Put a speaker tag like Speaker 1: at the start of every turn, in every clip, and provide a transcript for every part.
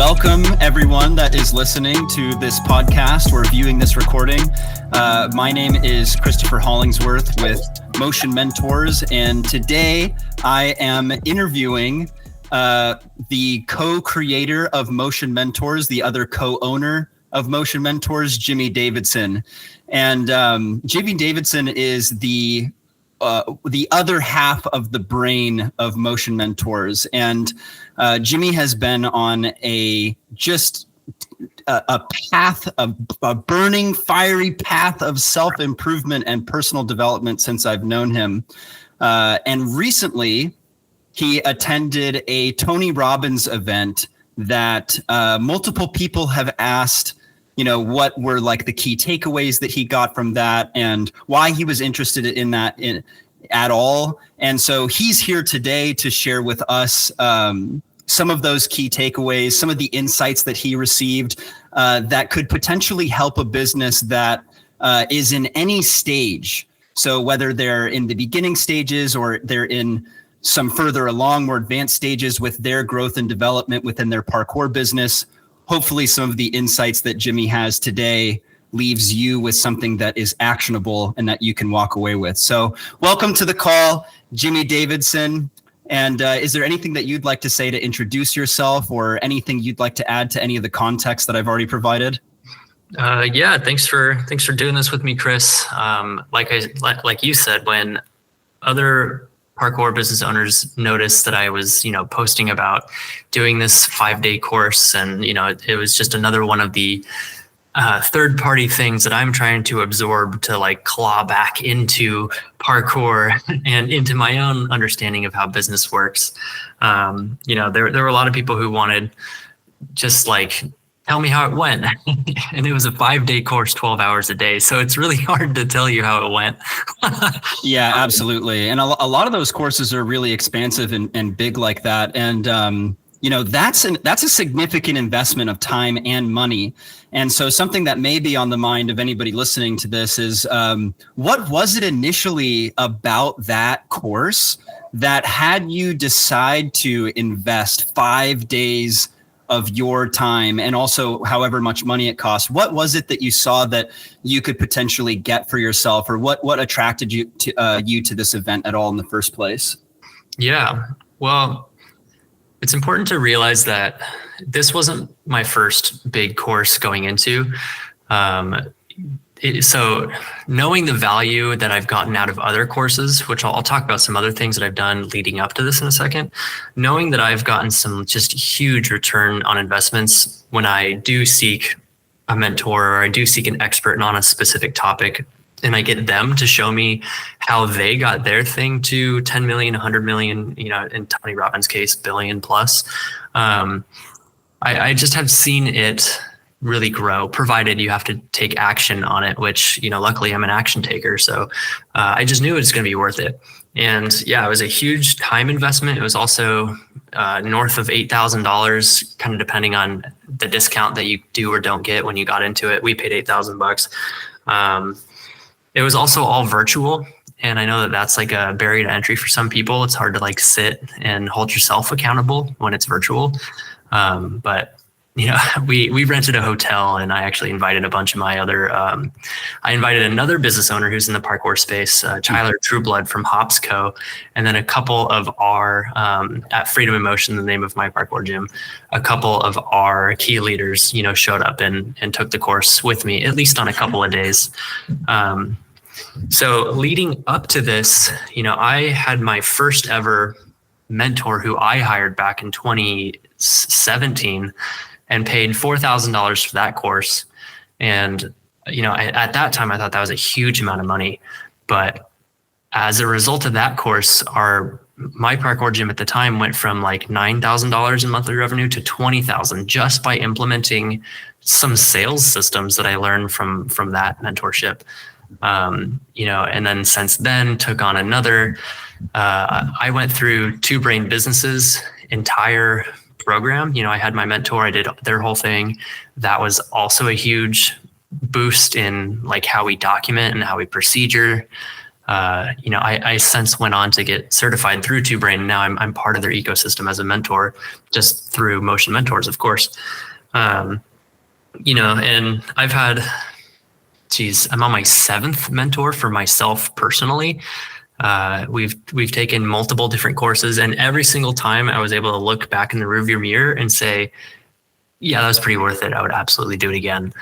Speaker 1: Welcome everyone that is listening to this podcast or viewing this recording. My name is Christopher Hollingsworth with Motion Mentors, and today I am interviewing the co-creator of Motion Mentors, the other co-owner of Motion Mentors, Jimmy Davidson. And Jimmy Davidson is the other half of the brain of Motion Mentors. And Jimmy has been on a path of a burning, fiery path of self-improvement and personal development since I've known him. And recently, he attended a Tony Robbins event that multiple people have asked, what were like the key takeaways that he got from that and why he was interested in that at all. And so he's here today to share with us some of those key takeaways, some of the insights that he received that could potentially help a business that is in any stage. So whether they're in the beginning stages or they're in some further along, more advanced stages with their growth and development within their parkour business, hopefully some of the insights that Jimmy has today leaves you with something that is actionable and that you can walk away with. So welcome to the call, Jimmy Davidson. And is there anything that you'd like to say to introduce yourself or anything you'd like to add to any of the context that I've already provided?
Speaker 2: Yeah, thanks for doing this with me, Chris. Like you said, when other parkour business owners noticed that I was, posting about doing this 5-day course, and it was just another one of the third-party things that I'm trying to absorb to claw back into parkour and into my own understanding of how business works. There were a lot of people who wanted just tell me how it went. And it was a 5-day course, 12 hours a day. So it's really hard to tell you how it went.
Speaker 1: Yeah, absolutely. And a lot of those courses are really expansive and big like that. And, that's a significant investment of time and money. And so something that may be on the mind of anybody listening to this is, what was it initially about that course that had you decide to invest 5 days of your time and also however much money it costs? What was it that you saw that you could potentially get for yourself, or what attracted you to this event at all in the first place? Yeah,
Speaker 2: well, it's important to realize that this wasn't my first big course going into. So knowing the value that I've gotten out of other courses, which I'll talk about some other things that I've done leading up to this in a second, knowing that I've gotten some just huge return on investments when I do seek a mentor or I do seek an expert on a specific topic, and I get them to show me how they got their thing to 10 million, 100 million, in Tony Robbins' case, billion plus. I just have seen it really grow, provided you have to take action on it, which, luckily I'm an action taker. So I just knew it was going to be worth it. And yeah, it was a huge time investment. It was also north of $8,000, kind of depending on the discount that you do or don't get when you got into it. We paid $8,000. It was also all virtual. And I know that that's like a barrier to entry for some people. It's hard to sit and hold yourself accountable when it's virtual. But we rented a hotel, and I actually invited a bunch of my other, I invited another business owner who's in the parkour space, Tyler Trueblood from Hops Co. And then a couple of our, at Freedom in Motion, the name of my parkour gym, a couple of our key leaders, showed up and took the course with me, at least on a couple of days. So leading up to this, I had my first ever mentor who I hired back in 2017 and paid $4,000 for that course. And, at that time, I thought that was a huge amount of money. But as a result of that course, my parkour gym at the time went from $9,000 in monthly revenue to $20,000 just by implementing some sales systems that I learned from that mentorship. And then since then took on another, I went through Two Brain Businesses entire program. I had my mentor, I did their whole thing. That was also a huge boost in how we document and how we procedure. I since went on to get certified through Two Brain. And now I'm part of their ecosystem as a mentor, just through Motion Mentors, of course. And I've had, I'm on my 7th mentor for myself personally. We've taken multiple different courses, and every single time I was able to look back in the rearview mirror and say, yeah, that was pretty worth it. I would absolutely do it again.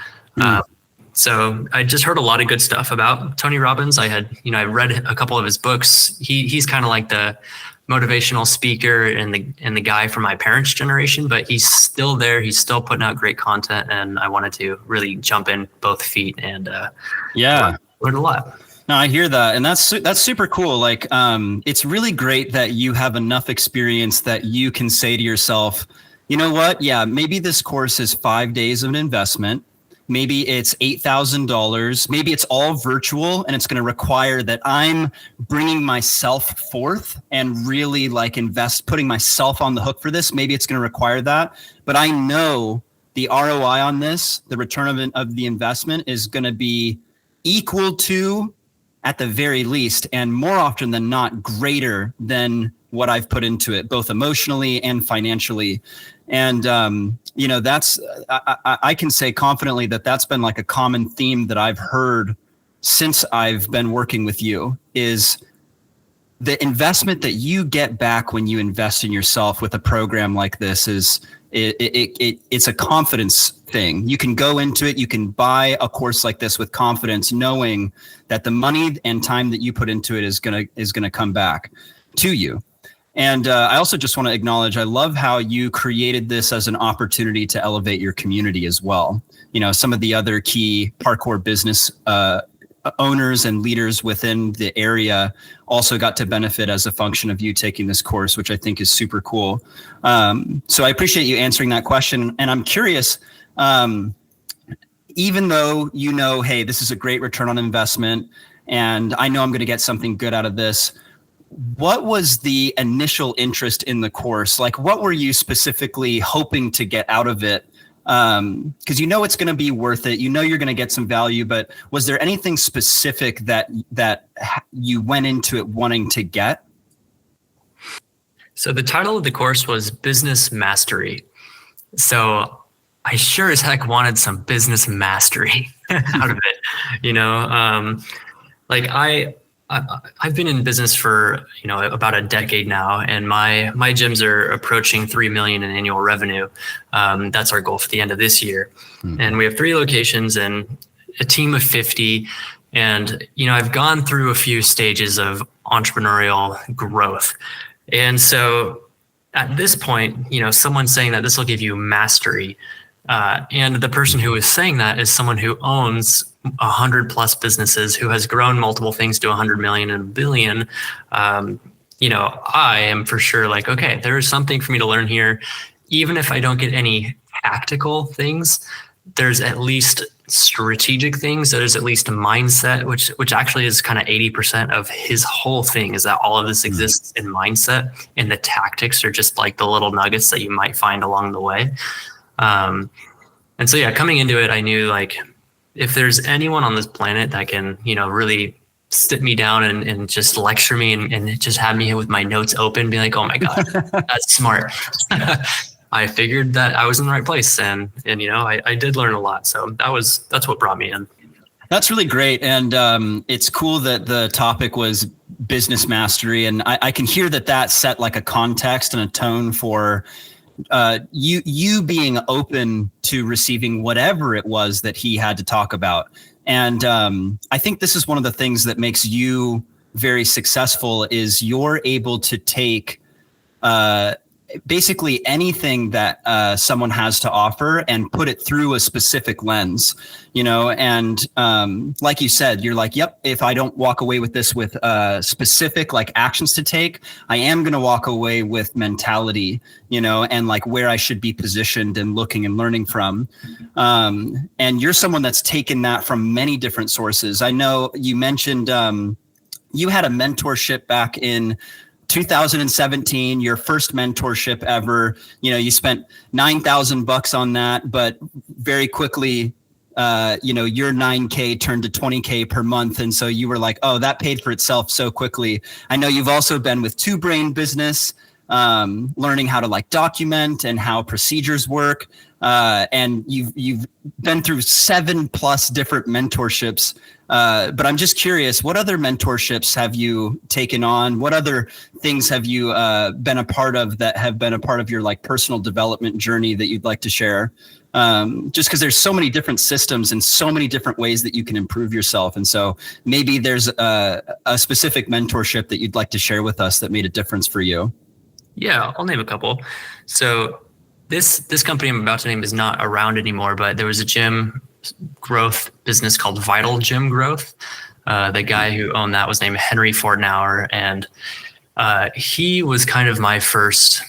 Speaker 2: So I just heard a lot of good stuff about Tony Robbins. I read a couple of his books. He's kind of like the motivational speaker and the guy from my parents' generation, but he's still there. He's still putting out great content, and I wanted to really jump in both feet and learn a lot.
Speaker 1: No, I hear that. And that's super cool. Like, it's really great that you have enough experience that you can say to yourself, you know what? Yeah, maybe this course is 5 days of an investment. Maybe it's $8,000. Maybe it's all virtual, and it's going to require that I'm bringing myself forth and really like putting myself on the hook for this. Maybe it's going to require that, but I know the ROI on this, the return of the investment, is going to be equal to, at the very least, and more often than not, greater than what I've put into it, both emotionally and financially. And, I can say confidently that that's been like a common theme that I've heard since I've been working with you, is the investment that you get back when you invest in yourself with a program like this it's a confidence thing. You can go into it. You can buy a course like this with confidence, knowing that the money and time that you put into it is going to come back to you. And I also just want to acknowledge, I love how you created this as an opportunity to elevate your community as well. Some of the other key parkour business owners and leaders within the area also got to benefit as a function of you taking this course, which I think is super cool. So I appreciate you answering that question. And I'm curious, even though hey, this is a great return on investment, and I know I'm going to get something good out of this, what was the initial interest in the course? Like, what were you specifically hoping to get out of it? Because it's going to be worth it. You're going to get some value, but was there anything specific that you went into it wanting to get?
Speaker 2: So the title of the course was Business Mastery. So I sure as heck wanted some business mastery out of it. I've been in business for, about a decade now, and my gyms are approaching 3 million in annual revenue. That's our goal for the end of this year. And we have 3 locations and a team of 50. And, I've gone through a few stages of entrepreneurial growth. And so at this point, someone's saying that this will give you mastery. And the person who is saying that is someone who owns 100+ businesses, who has grown multiple things to 100 million and a billion. I am for sure like, okay, there is something for me to learn here. Even if I don't get any tactical things, there's at least strategic things. There's at least a mindset, which actually is kind of 80% of his whole thing, is that all of this exists in mindset, and the tactics are just like the little nuggets that you might find along the way. And so, coming into it, I knew like, if there's anyone on this planet that can, really sit me down and just lecture me and just have me with my notes open, be like, oh my God, that's smart. I figured that I was in the right place, and I did learn a lot. So that's what brought me in.
Speaker 1: That's really great. And it's cool that the topic was business mastery. And I can hear that set like a context and a tone for you being open to receiving whatever it was that he had to talk about. And I think this is one of the things that makes you very successful, is you're able to take basically anything that someone has to offer and put it through a specific lens, and like you said, you're like, yep, if I don't walk away with this with specific like actions to take, I am going to walk away with mentality, and like where I should be positioned and looking and learning from. And you're someone that's taken that from many different sources. I know you mentioned you had a mentorship back in 2017, your first mentorship ever. You spent $9,000 on that, but very quickly your 9K turned to 20K per month. And so you were like, oh, that paid for itself so quickly. I know you've also been with Two Brain Business, learning how to like document and how procedures work. And you've been through 7+ different mentorships. But I'm just curious, what other mentorships have you taken on? What other things have you been a part of that have been a part of your like personal development journey that you'd like to share? Just because there's so many different systems and so many different ways that you can improve yourself. And so maybe there's a specific mentorship that you'd like to share with us that made a difference for you.
Speaker 2: Yeah, I'll name a couple. So this company I'm about to name is not around anymore, but there was a gym growth business called Vital Gym Growth. The guy who owned that was named Henry Fortenauer, and he was kind of my first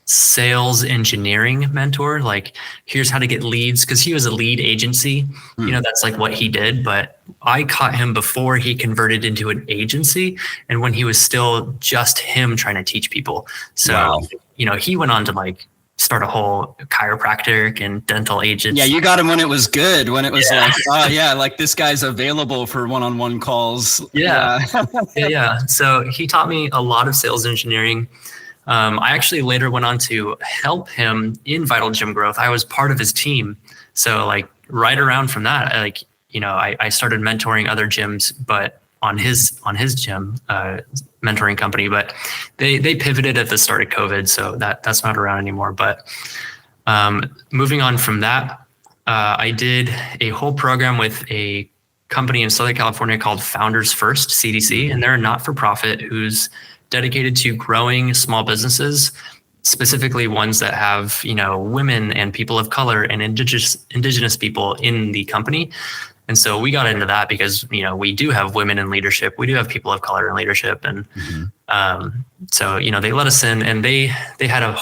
Speaker 2: sales engineering mentor. Like, here's how to get leads, because he was a lead agency. That's like what he did. But I caught him before he converted into an agency, and when he was still just him trying to teach people. So, wow. He went on to like start a whole chiropractic and dental agency.
Speaker 1: Yeah, you got him when it was good, when it was like, oh yeah, like this guy's available for one-on-one calls.
Speaker 2: Yeah. So he taught me a lot of sales engineering. I actually later went on to help him in Vital Gym Growth. I was part of his team. So like right around from that, I started mentoring other gyms, but on his gym mentoring company, but they pivoted at the start of COVID. So that's not around anymore. But moving on from that, I did a whole program with a company in Southern California called Founders First, CDC, and they're a not-for-profit who's dedicated to growing small businesses, specifically ones that have, women and people of color and indigenous people in the company. And so we got into that because, we do have women in leadership. We do have people of color in leadership. And so, they let us in, and they have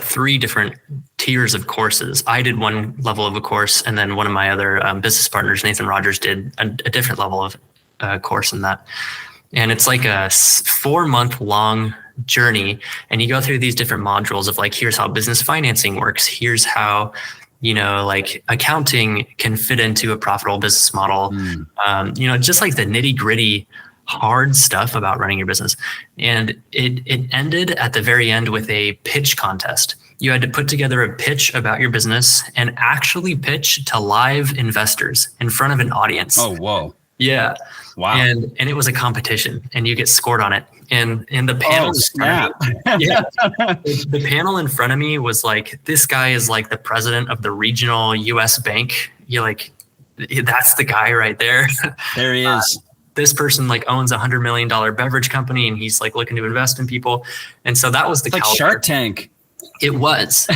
Speaker 2: 3 different tiers of courses. I did one level of a course, and then one of my other business partners, Nathan Rogers, did a different level of course in that. And it's like a 4-month long journey. And you go through these different modules of like, here's how business financing works. Here's how, like accounting can fit into a profitable business model. Just like the nitty gritty hard stuff about running your business. And it ended at the very end with a pitch contest. You had to put together a pitch about your business and actually pitch to live investors in front of an audience.
Speaker 1: Oh, whoa.
Speaker 2: Yeah. Wow. And it was a competition, and you get scored on it. And the panel, the panel in front of me was like, this guy is like the president of the regional US bank. You're like, that's the guy right there.
Speaker 1: There he is.
Speaker 2: This person like owns $100 million beverage company, and he's like looking to invest in people. And so that was the
Speaker 1: like Shark Tank.
Speaker 2: It was.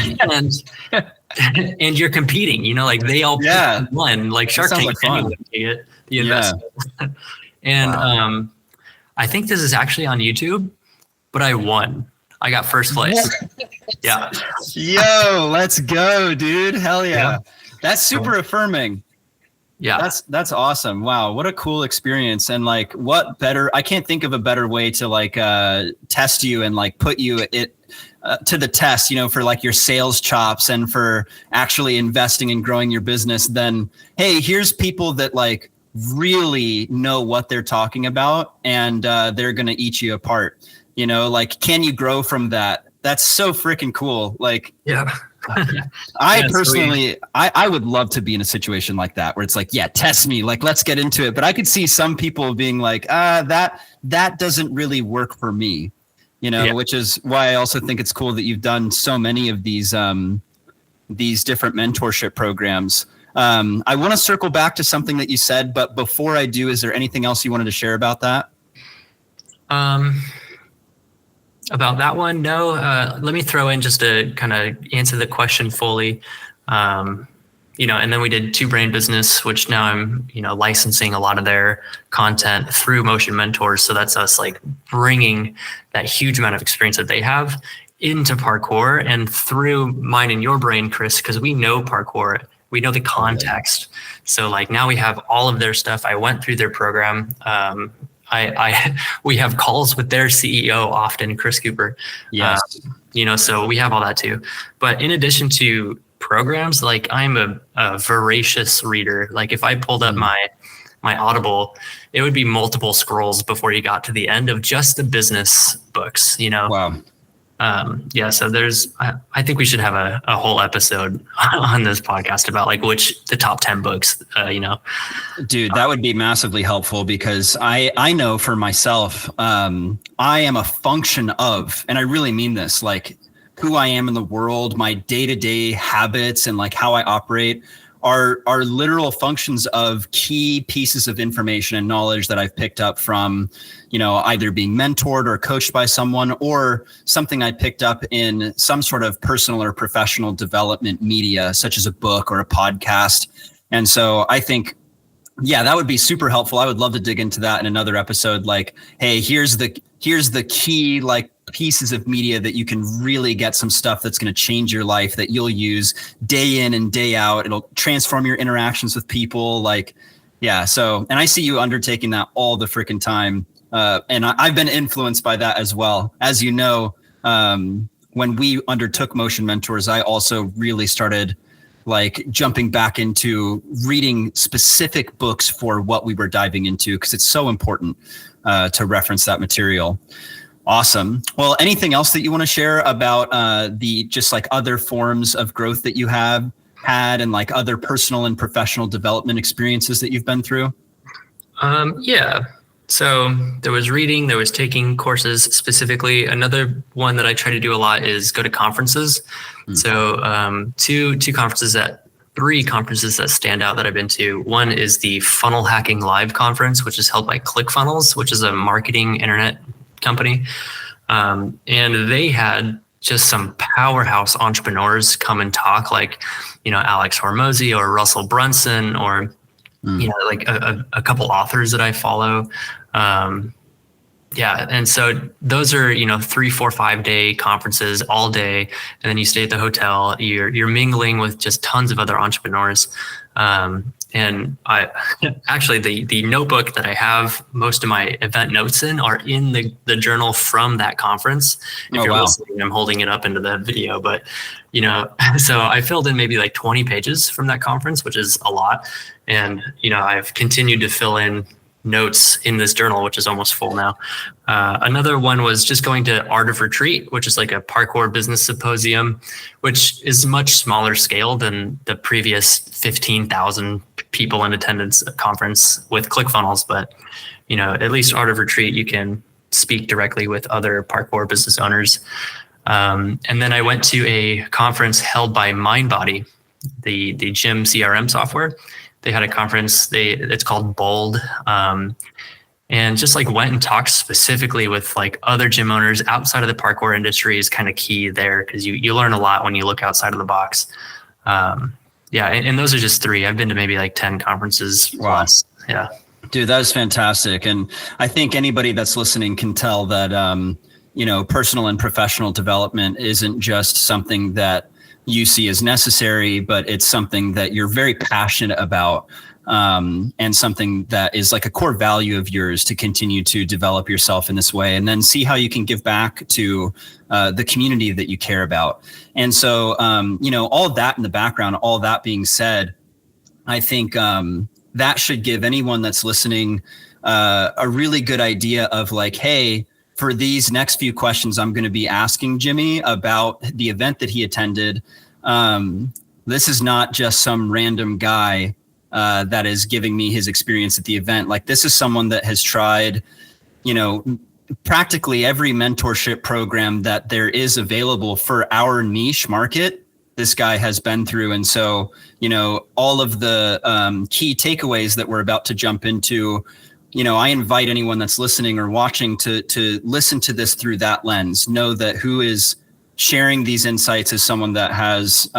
Speaker 2: And you're competing, like they all won, like Shark Tank. Anyone can get the investment. And I think this is actually on YouTube, but I won. I got first place. Yeah.
Speaker 1: Yo, let's go, dude. Hell yeah. That's super affirming.
Speaker 2: Yeah.
Speaker 1: That's awesome. Wow. What a cool experience. And like, what better, I can't think of a better way to like test you and like put you to the test, for like your sales chops and for actually investing and growing your business than, hey, here's people that like really know what they're talking about, and they're going to eat you apart. Like, can you grow from that? That's so freaking cool. Like,
Speaker 2: yeah.
Speaker 1: I personally, I would love to be in a situation like that where it's like, yeah, test me, like, let's get into it. But I could see some people being like, that doesn't really work for me, which is why I also think it's cool that you've done so many of these different mentorship programs. I want to circle back to something that you said, but before I do, is there anything else you wanted to share about that?
Speaker 2: About that one, no. Let me throw in just to kind of answer the question fully. And then we did Two Brain Business, which now I'm, licensing a lot of their content through Motion Mentors. So that's us like bringing that huge amount of experience that they have into parkour and through mine and your brain, Chris, because we know parkour. We know the context. So like now we have all of their stuff. I went through their program. We have calls with their CEO often, Chris Cooper.
Speaker 1: Yes.
Speaker 2: So we have all that too. But in addition to programs, like I'm a voracious reader. Like if I pulled up my Audible, it would be multiple scrolls before you got to the end of just the business books, you know?
Speaker 1: Wow.
Speaker 2: So I think we should have a whole episode on this podcast about like the top 10 books,
Speaker 1: Dude, that would be massively helpful because I know for myself, I am a function of, and I really mean this, like who I am in the world, my day-to-day habits and like how I operate are literal functions of key pieces of information and knowledge that I've picked up from, either being mentored or coached by someone or something I picked up in some sort of personal or professional development media, such as a book or a podcast. And so I think, yeah, that would be super helpful. I would love to dig into that in another episode. Like, hey, here's the key, like, pieces of media that you can really get some stuff that's going to change your life that you'll use day in and day out. It'll transform your interactions with people. Like, yeah. So, and I see you undertaking that all the freaking time. And I've been influenced by that as well. As you know, when we undertook Motion Mentors, I also really started like jumping back into reading specific books for what we were diving into, because it's so important to reference that material. Awesome. Well, anything else that you want to share about the just like other forms of growth that you have had and like other personal and professional development experiences that you've been through?
Speaker 2: Yeah. So there was reading, there was taking courses specifically. Another one that I try to do a lot is go to conferences. So three conferences that stand out that I've been to. One is the Funnel Hacking Live conference, which is held by ClickFunnels, which is a marketing internet company. And they had just some powerhouse entrepreneurs come and talk, like, Alex Hormozy or Russell Brunson or, like a couple authors that I follow. And so those are, 3, 4, 5 day conferences all day. And then you stay at the hotel, you're mingling with just tons of other entrepreneurs. And I actually, the notebook that I have most of my event notes in are in the journal from that conference. If you're listening, I'm holding it up into the video, but so I filled in maybe like 20 pages from that conference, which is a lot. And, I've continued to fill in notes in this journal, which is almost full now. Another one was just going to Art of Retreat, which is like a parkour business symposium, which is much smaller scale than the previous 15,000 people in attendance conference with ClickFunnels. But, at least Art of Retreat, you can speak directly with other parkour business owners. And then I went to a conference held by MindBody, the gym CRM software. They had a conference, it's called Bold. And just like went and talked specifically with like other gym owners outside of the parkour industry is kind of key there, because you learn a lot when you look outside of the box. And those are just 3. I've been to maybe like 10 conferences plus. Yeah.
Speaker 1: Dude, that is fantastic. And I think anybody that's listening can tell that, personal and professional development isn't just something that you see as necessary, but it's something that you're very passionate about, and something that is like a core value of yours to continue to develop yourself in this way, and then see how you can give back to the community that you care about. And so, all of that in the background, all that being said, I think that should give anyone that's listening a really good idea of like, hey, for these next few questions, I'm going to be asking Jimmy about the event that he attended. This is not just some random guy that is giving me his experience at the event. Like, this is someone that has tried, practically every mentorship program that there is available for our niche market. This guy has been through. And so, all of the key takeaways that we're about to jump into, I invite anyone that's listening or watching to listen to this through that lens. Know that who is sharing these insights is someone that has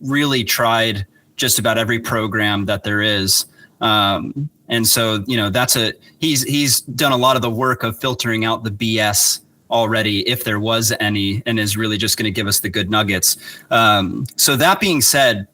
Speaker 1: really tried just about every program that there is. And so, he's done a lot of the work of filtering out the BS already, if there was any, and is really just going to give us the good nuggets. So that being said,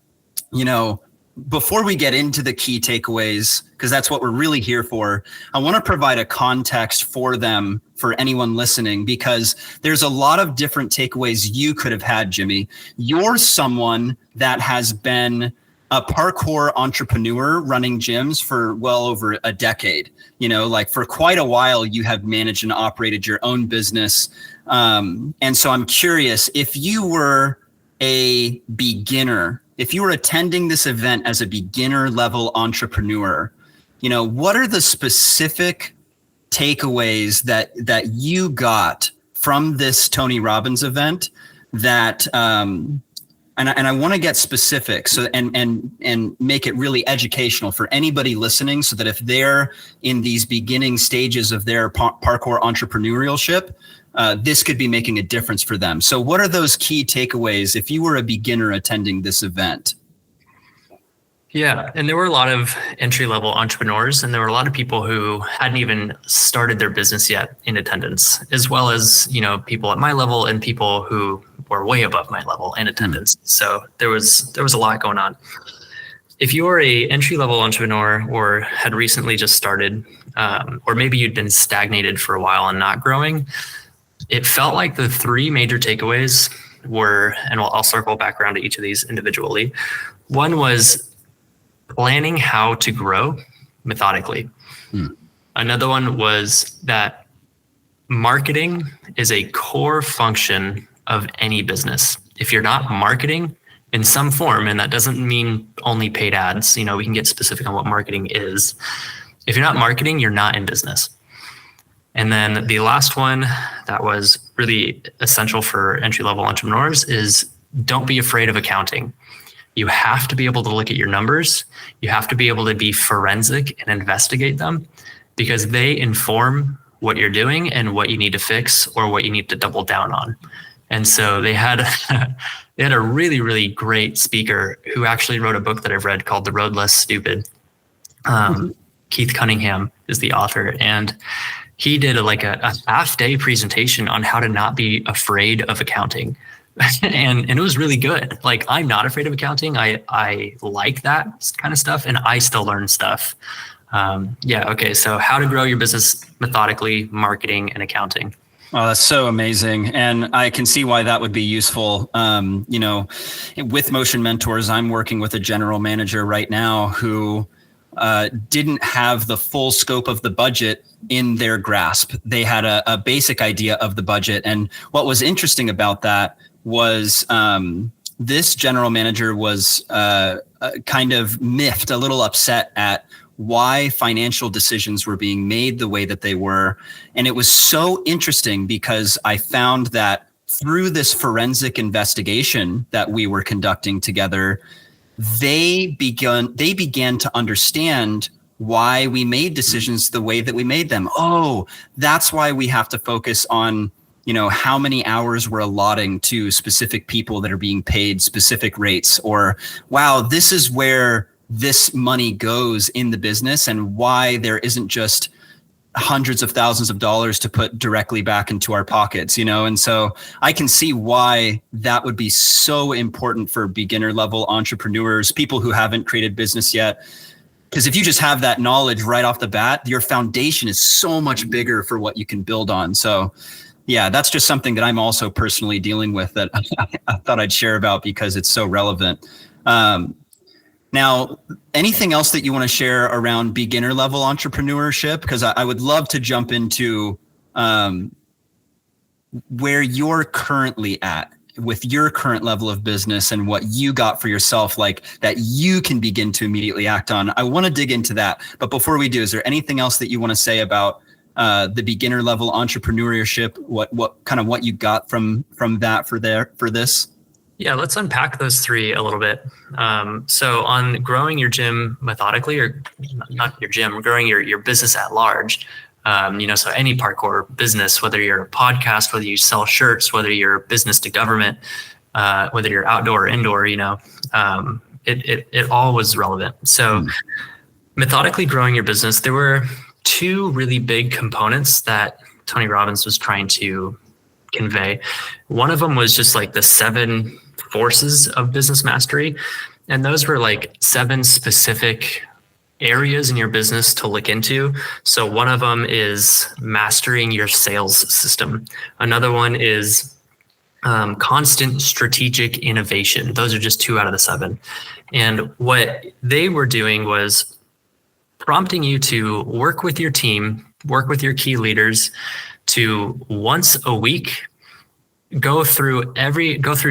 Speaker 1: before we get into the key takeaways, because that's what we're really here for, I want to provide a context for them, for anyone listening, because there's a lot of different takeaways you could have had, Jimmy. You're someone that has been a parkour entrepreneur running gyms for well over a decade. You know, like for quite a while, you have managed and operated your own business. And so I'm curious, if you were a beginner, if you were attending this event as a beginner level entrepreneur, you know, what are the specific takeaways that you got from this Tony Robbins event that, and I want to get specific, so and make it really educational for anybody listening, so that if they're in these beginning stages of their parkour entrepreneurship, this could be making a difference for them. So what are those key takeaways if you were a beginner attending this event?
Speaker 2: Yeah, and there were a lot of entry-level entrepreneurs, and there were a lot of people who hadn't even started their business yet in attendance, as well as, you know, people at my level and people who were way above my level in attendance. So there was a lot going on. If you are a entry-level entrepreneur or had recently just started, or maybe you'd been stagnated for a while and not growing, it felt like the three major takeaways were, and I'll circle back around to each of these individually. One was planning how to grow methodically. Another one was that marketing is a core function of any business. If you're not marketing in some form, and that doesn't mean only paid ads, you know, we can get specific on what marketing is. If you're not marketing, you're not in business. And then the last one that was really essential for entry-level entrepreneurs is don't be afraid of accounting. You have to be able to look at your numbers. You have to be able to be forensic and investigate them, because they inform what you're doing and what you need to fix or what you need to double down on. And so they had a really, really great speaker who actually wrote a book that I've read called The Road Less Stupid. Keith Cunningham is the author, and he did a half-day presentation on how to not be afraid of accounting. and it was really good. Like, I'm not afraid of accounting. I like that kind of stuff, and I still learn stuff. Okay. So how to grow your business methodically, marketing and accounting.
Speaker 1: Oh, that's so amazing. And I can see why that would be useful. You know, with Motion Mentors, I'm working with a general manager right now who didn't have the full scope of the budget in their grasp. They had a basic idea of the budget. And what was interesting about that was this general manager was kind of miffed, a little upset at why financial decisions were being made the way that they were. And it was so interesting because I found that through this forensic investigation that we were conducting together, they began to understand why we made decisions the way that we made them. Oh, that's why we have to focus on, you know, how many hours we're allotting to specific people that are being paid specific rates, or wow, this is where this money goes in the business and why there isn't just hundreds of thousands of dollars to put directly back into our pockets, you know? And so I can see why that would be so important for beginner level entrepreneurs, people who haven't created business yet. Because if you just have that knowledge right off the bat, your foundation is so much bigger for what you can build on. So yeah, that's just something that I'm also personally dealing with that I thought I'd share about because it's so relevant. Now, anything else that you want to share around beginner level entrepreneurship? Because I would love to jump into where you're currently at with your current level of business and what you got for yourself, like that you can begin to immediately act on. I want to dig into that. But before we do, is there anything else that you want to say about the beginner level entrepreneurship? What you got from that for this?
Speaker 2: Yeah, let's unpack those three a little bit. So on growing your gym methodically, or not your gym, growing your business at large, so any parkour business, whether you're a podcast, whether you sell shirts, whether you're business to government, whether you're outdoor or indoor, it all was relevant. So methodically growing your business, there were two really big components that Tony Robbins was trying to convey. One of them was just like the 7 forces of business mastery. And those were like 7 specific areas in your business to look into. So one of them is mastering your sales system. Another one is constant strategic innovation. Those are just 2 out of the 7. And what they were doing was prompting you to work with your team, work with your key leaders to once a week go through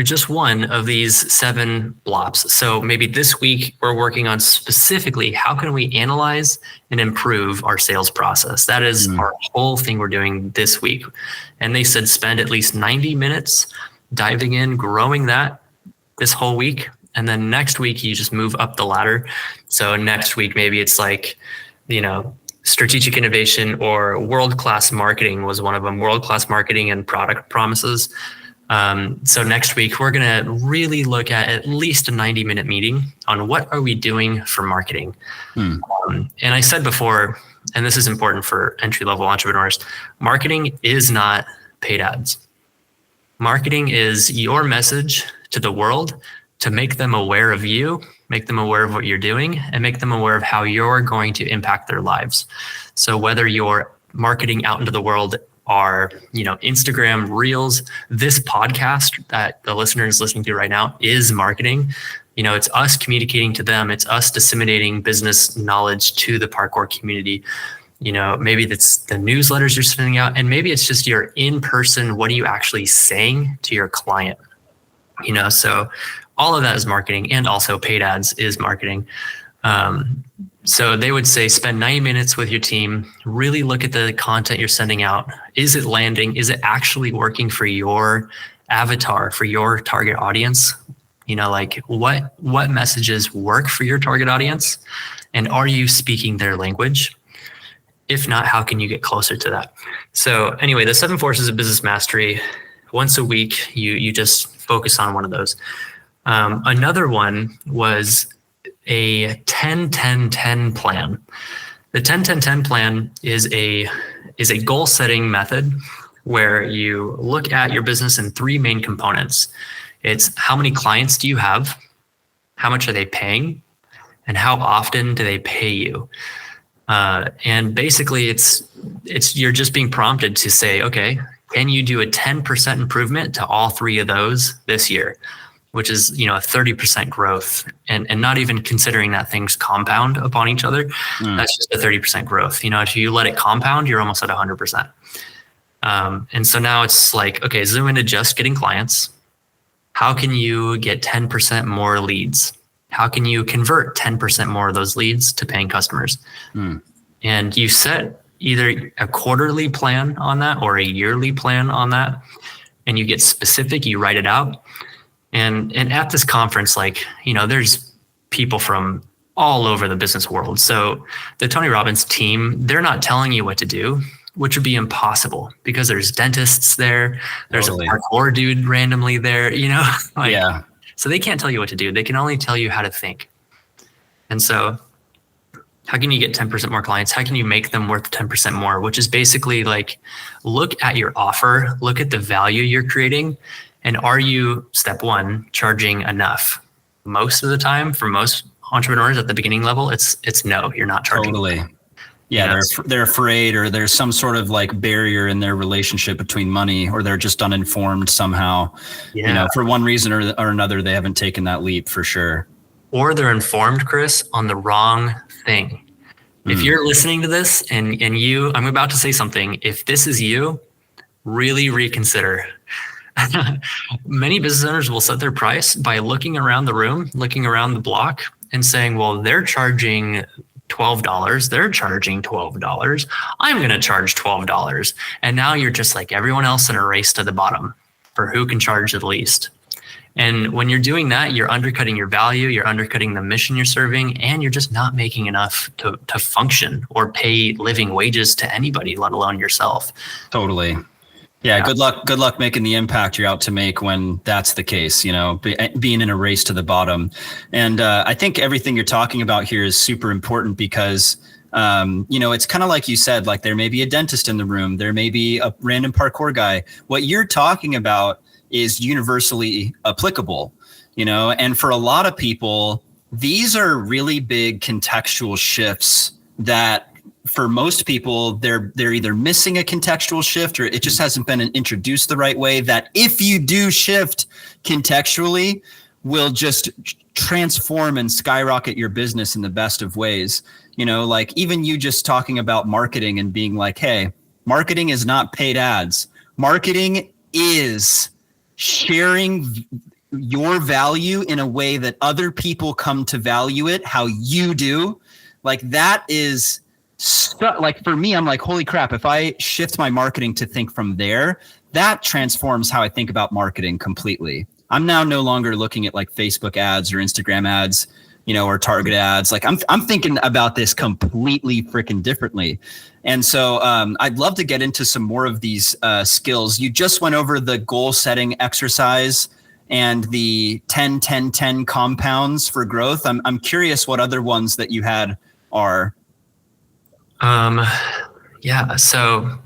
Speaker 2: just one of these 7 blobs. So maybe this week we're working on specifically how can we analyze and improve our sales process. That is our whole thing we're doing this week. And they said spend at least 90 minutes diving in, growing that this whole week. And then next week you just move up the ladder. So next week maybe it's like, strategic innovation or world-class marketing was one of them, world-class marketing and product promises. So next week, we're going to really look at least a 90-minute meeting on what are we doing for marketing. And I said before, and this is important for entry-level entrepreneurs, marketing is not paid ads. Marketing is your message to the world to make them aware of you, make them aware of what you're doing, and make them aware of how you're going to impact their lives. So whether you're marketing out into the world are, Instagram Reels, this podcast that the listener is listening to right now is marketing. It's us communicating to them. It's us disseminating business knowledge to the parkour community. Maybe that's the newsletters you're sending out, and maybe it's just your in-person, what are you actually saying to your client? So all of that is marketing, and also paid ads is marketing. So they would say spend 90 minutes with your team, really look at the content you're sending out. Is it landing? Is it actually working for your avatar, for your target audience? What messages work for your target audience? And are you speaking their language? If not, how can you get closer to that? So anyway, the 7 forces of business mastery, once a week, you just focus on one of those. Another one was a 10-10-10 plan. The 10-10-10 plan is a goal setting method where you look at your business in 3 main components. It's how many clients do you have? How much are they paying? And how often do they pay you? And basically it's you're just being prompted to say, okay, can you do a 10% improvement to all 3 of those this year? Which is, a 30% growth, and not even considering that things compound upon each other. That's just a 30% growth. If you let it compound, you're almost at 100%. And so now it's like, okay, zoom into just getting clients. How can you get 10% more leads? How can you convert 10% more of those leads to paying customers? And you set either a quarterly plan on that or a yearly plan on that, and you get specific, you write it out. And at this conference, there's people from all over the business world. So the Tony Robbins team, they're not telling you what to do, which would be impossible because there's dentists there. There's a parkour dude randomly there,
Speaker 1: Yeah.
Speaker 2: So they can't tell you what to do. They can only tell you how to think. And so how can you get 10% more clients? How can you make them worth 10% more? Which is basically look at your offer, look at the value you're creating. And are you, step 1, charging enough? Most of the time, for most entrepreneurs at the beginning level, it's no, you're not charging.
Speaker 1: Totally. Yeah, they're afraid, or there's some sort of barrier in their relationship between money, or they're just uninformed somehow.
Speaker 2: Yeah.
Speaker 1: For one reason or another, they haven't taken that leap for sure.
Speaker 2: Or they're informed, Chris, on the wrong thing. If you're listening to this and I'm about to say something, if this is you, really reconsider. Many business owners will set their price by looking around the room, looking around the block and saying, well, they're charging $12. They're charging $12. I'm going to charge $12. And now you're just like everyone else in a race to the bottom for who can charge the least. And when you're doing that, you're undercutting your value, you're undercutting the mission you're serving, and you're just not making enough to function or pay living wages to anybody, let alone yourself.
Speaker 1: Totally. Yeah, good luck making the impact you're out to make when that's the case, being in a race to the bottom. And I think everything you're talking about here is super important because, it's kind of like you said, there may be a dentist in the room, there may be a random parkour guy. What you're talking about is universally applicable. and for a lot of people, these are really big contextual shifts that for most people, they're either missing a contextual shift or it just hasn't been introduced the right way, that if you do shift contextually, will just transform and skyrocket your business in the best of ways. Like even you just talking about marketing and being like, hey, marketing is not paid ads. Marketing is sharing your value in a way that other people come to value it how you do. Like that is like for me, I'm like, holy crap, if I shift my marketing to think from there, that transforms how I think about marketing completely. I'm now no longer looking at like Facebook ads or Instagram ads, or target ads. Like I'm thinking about this completely freaking differently. And so I'd love to get into some more of these skills. You just went over the goal setting exercise and the 10-10-10 compounds for growth. I'm curious what other ones that you had are.
Speaker 2: Yeah. So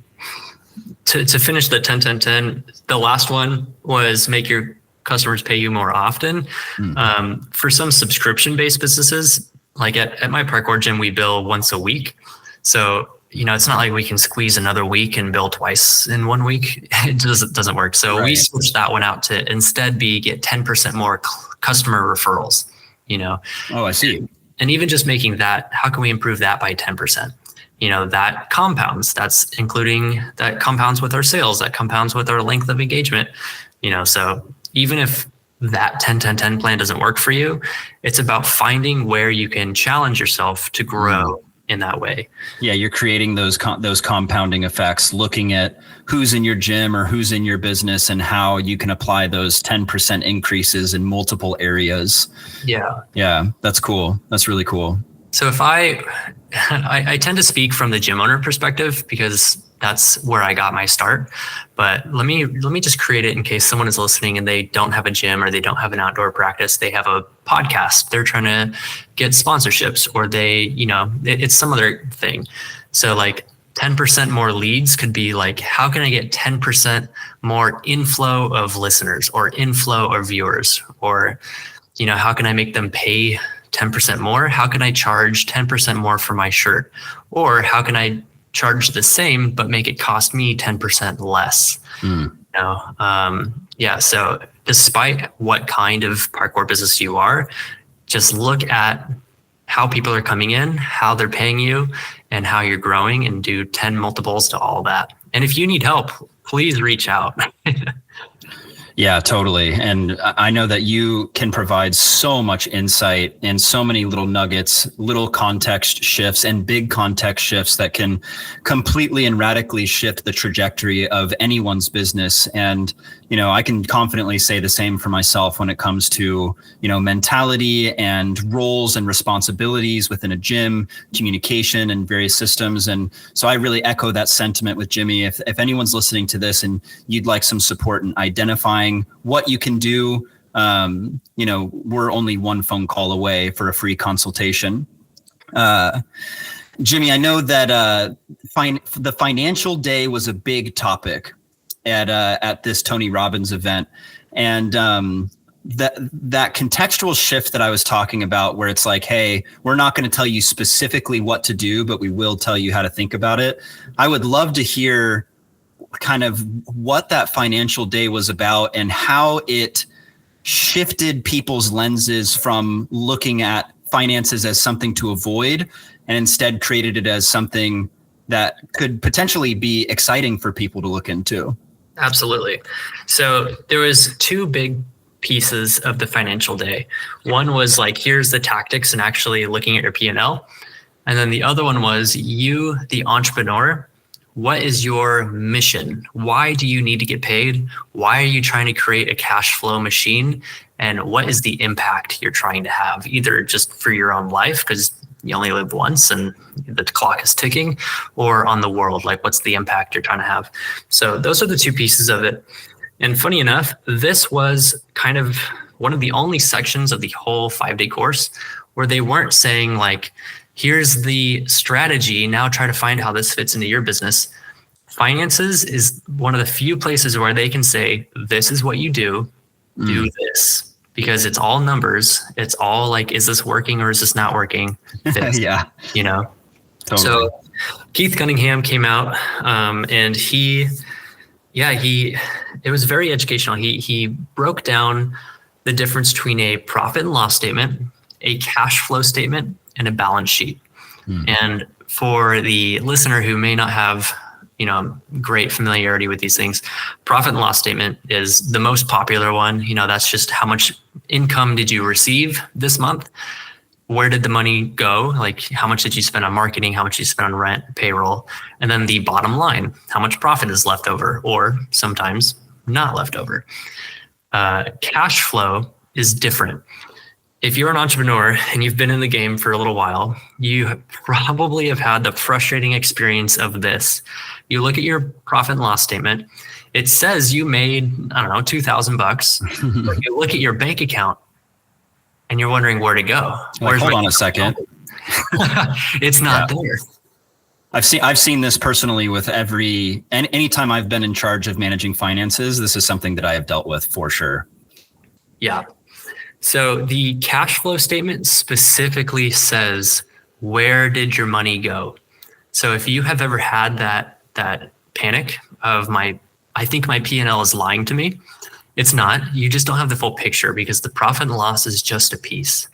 Speaker 2: to finish the 10-10-10, the last one was make your customers pay you more often. For some subscription-based businesses, like at my parkour gym, we bill once a week. So, it's not like we can squeeze another week and bill twice in 1 week. It doesn't work. So we switched that one out to instead get 10% more customer referrals,
Speaker 1: Oh, I see.
Speaker 2: And even just making that, how can we improve that by 10%? That compounds, that compounds with our sales, that compounds with our length of engagement, so even if that 10-10-10 plan doesn't work for you, it's about finding where you can challenge yourself to grow in that way.
Speaker 1: Yeah, you're creating those compounding effects, looking at who's in your gym or who's in your business and how you can apply those 10% increases in multiple areas. Yeah, that's cool. That's really cool.
Speaker 2: So if I tend to speak from the gym owner perspective because that's where I got my start. But let me just create it in case someone is listening and they don't have a gym or they don't have an outdoor practice. They have a podcast. They're trying to get sponsorships or it's some other thing. So like 10% more leads could be like, how can I get 10% more inflow of listeners or inflow of viewers? Or, how can I make them pay 10% more? How can I charge 10% more for my shirt? Or how can I charge the same, but make it cost me 10% less? So despite what kind of parkour business you are, just look at how people are coming in, how they're paying you, and how you're growing, and do 10 multiples to all that. And if you need help, please reach out.
Speaker 1: Yeah, totally. And I know that you can provide so much insight and so many little nuggets, little context shifts and big context shifts that can completely and radically shift the trajectory of anyone's business. And, I can confidently say the same for myself when it comes to, mentality and roles and responsibilities within a gym, communication and various systems. And so I really echo that sentiment with Jimmy. If anyone's listening to this and you'd like some support in identifying what you can do, we're only one phone call away for a free consultation. Jimmy, I know that the financial day was a big topic at this Tony Robbins event, and that contextual shift that I was talking about, where it's like, hey, we're not going to tell you specifically what to do, but we will tell you how to think about it. I would love to hear kind of what that financial day was about and how it shifted people's lenses from looking at finances as something to avoid and instead created it as something that could potentially be exciting for people to look into.
Speaker 2: Absolutely. So there was two big pieces of the financial day. One was like, here's the tactics and actually looking at your P&L. And then the other one was you, the entrepreneur, what is your mission? Why do you need to get paid? Why are you trying to create a cash flow machine? And what is the impact you're trying to have, either just for your own life, because you only live once and the clock is ticking, or on the world, like what's the impact you're trying to have? So those are the two pieces of it. And funny enough, this was kind of one of the only sections of the whole 5-day course where they weren't saying like, here's the strategy, now try to find how this fits into your business. Finances is one of the few places where they can say, this is what you do this. because it's all numbers. It's all like, is this working or is this not working? Fixed,
Speaker 1: Yeah.
Speaker 2: you know?
Speaker 1: Totally.
Speaker 2: So Keith Cunningham came out, and it was very educational. He broke down the difference between a profit and loss statement, a cash flow statement, and a balance sheet. And for the listener who may not have, great familiarity with these things, profit and loss statement is the most popular one. That's just how much income did you receive this month? Where did the money go? Like, how much did you spend on marketing? How much did you spend on rent, payroll? And then the bottom line, how much profit is left over, or sometimes not left over. Cash flow is different. If you're an entrepreneur and you've been in the game for a little while, you probably have had the frustrating experience of this. You look at your profit and loss statement. It says you made, I don't know, $2,000. But you look at your bank account and you're wondering where to go.
Speaker 1: Like, hold on a second.
Speaker 2: It's not there.
Speaker 1: I've seen this personally with anytime I've been in charge of managing finances. This is something that I have dealt with for sure.
Speaker 2: Yeah. So the cash flow statement specifically says, where did your money go? So if you have ever had that panic of I think my P&L is lying to me, it's not. You just don't have the full picture because the profit and loss is just a piece.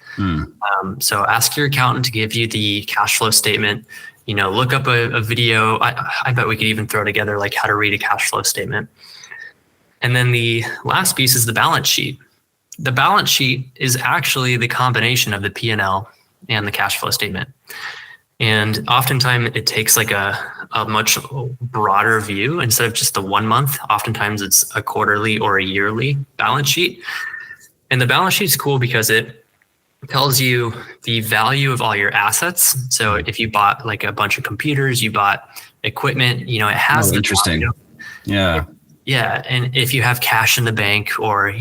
Speaker 2: So ask your accountant to give you the cash flow statement. Look up a video. I bet we could even throw together like how to read a cash flow statement. And then the last piece is the balance sheet. The balance sheet is actually the combination of the P&L and the cash flow statement. And oftentimes it takes like a much broader view instead of just the 1 month. Oftentimes it's a quarterly or a yearly balance sheet. And the balance sheet's cool because it tells you the value of all your assets. So if you bought like a bunch of computers, you bought equipment, it has the
Speaker 1: interesting.
Speaker 2: value.
Speaker 1: Yeah.
Speaker 2: Yeah. And if you have cash in the bank or,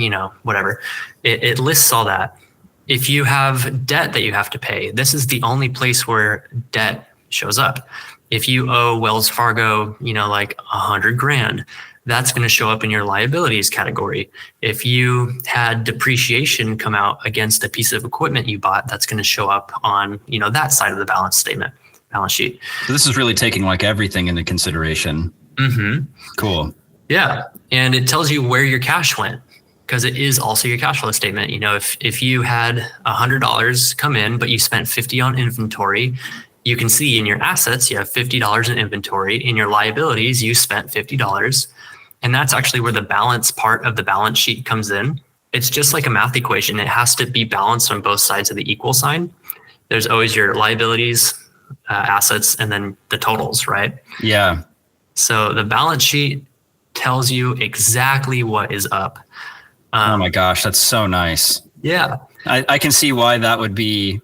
Speaker 2: whatever, it lists all that. If you have debt that you have to pay, this is the only place where debt shows up. If you owe Wells Fargo, like $100,000, that's going to show up in your liabilities category. If you had depreciation come out against a piece of equipment you bought, that's going to show up on, that side of the balance sheet.
Speaker 1: So this is really taking like everything into consideration.
Speaker 2: Mm-hmm.
Speaker 1: Cool.
Speaker 2: Yeah. And it tells you where your cash went because it is also your cash flow statement. If you had $100 come in, but you spent $50 on inventory, you can see in your assets, you have $50 in inventory. In your liabilities, you spent $50. And that's actually where the balance part of the balance sheet comes in. It's just like a math equation. It has to be balanced on both sides of the equal sign. There's always your liabilities, assets, and then the totals, right?
Speaker 1: Yeah.
Speaker 2: So the balance sheet tells you exactly what is up.
Speaker 1: Oh my gosh, that's so nice.
Speaker 2: Yeah.
Speaker 1: I can see why that would be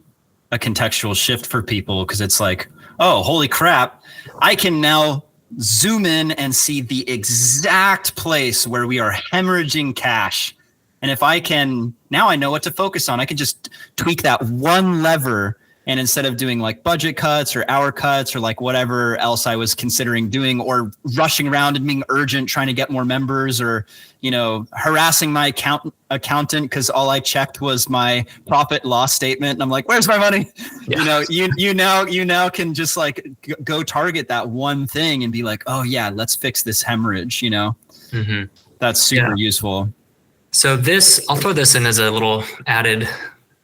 Speaker 1: a contextual shift for people because it's like, oh, holy crap. I can now zoom in and see the exact place where we are hemorrhaging cash. And if I can, now I know what to focus on. I can just tweak that one lever. And instead of doing like budget cuts or hour cuts or like whatever else I was considering doing or rushing around and being urgent, trying to get more members or, harassing my accountant because all I checked was my profit loss statement. And I'm like, where's my money? Yeah. You now can just like go target that one thing and be like, oh yeah, let's fix this hemorrhage, Mm-hmm. That's super useful.
Speaker 2: So I'll throw this in as a little added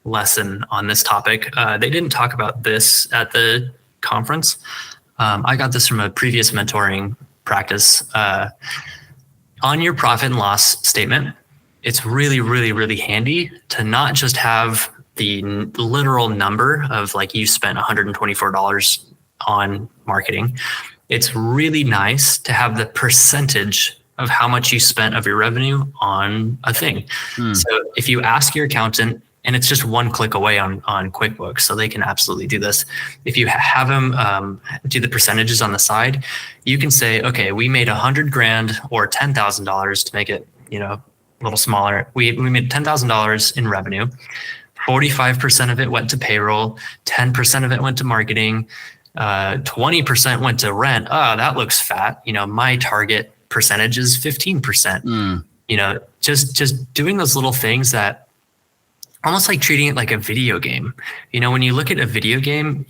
Speaker 2: lesson on this topic. They didn't talk about this at the conference. I got this from a previous mentoring practice. On your profit and loss statement, it's really, really, really handy to not just have the literal number of like you spent $124 on marketing. It's really nice to have the percentage of how much you spent of your revenue on a thing. So if you ask your accountant, and it's just one click away on QuickBooks, so they can absolutely do this. If you have them do the percentages on the side, you can say, okay, we made $100,000 or $10,000 to make it, a little smaller. We made $10,000 in revenue. 45% of it went to payroll. 10% of it went to marketing. 20% went to rent. Oh, that looks fat. My target percentage is 15%. Just doing those little things that almost like treating it like a video game. When you look at a video game,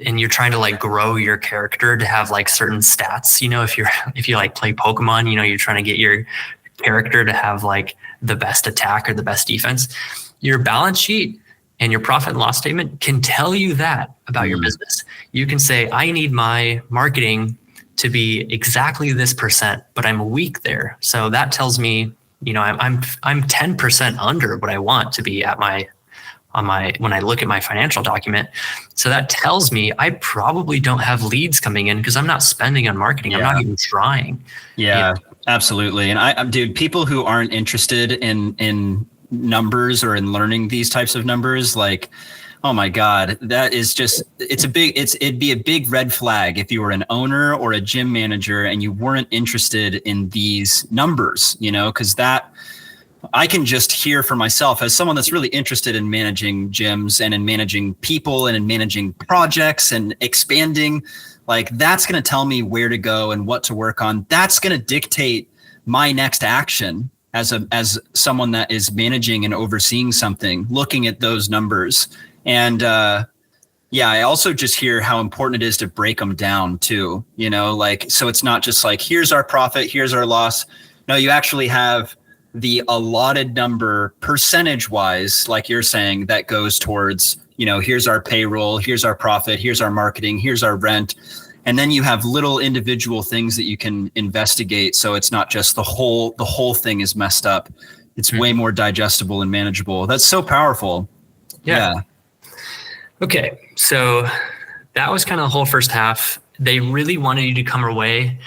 Speaker 2: and you're trying to like grow your character to have like certain stats, if you like play Pokemon, you're trying to get your character to have like the best attack or the best defense. Your balance sheet and your profit and loss statement can tell you that about your business. You can say, I need my marketing to be exactly this percent, but I'm weak there. So that tells me, I'm 10% under what I want to be at when I look at my financial document. So that tells me I probably don't have leads coming in because I'm not spending on marketing. I'm not even trying.
Speaker 1: Yeah, absolutely. And dude, people who aren't interested in numbers or in learning these types of numbers, like, oh my God, that is just, it'd be a big red flag if you were an owner or a gym manager and you weren't interested in these numbers, because that, I can just hear for myself as someone that's really interested in managing gyms and in managing people and in managing projects and expanding, like that's going to tell me where to go and what to work on. That's going to dictate my next action as someone that is managing and overseeing something, looking at those numbers. And I also just hear how important it is to break them down too, so it's not just like, here's our profit, here's our loss. No, you actually have the allotted number percentage wise, like you're saying, that goes towards, here's our payroll, here's our profit, here's our marketing, here's our rent. And then you have little individual things that you can investigate. So it's not just the whole thing is messed up. It's way more digestible and manageable. That's so powerful. Yeah.
Speaker 2: Okay. So that was kind of the whole first half. They really wanted you to come away.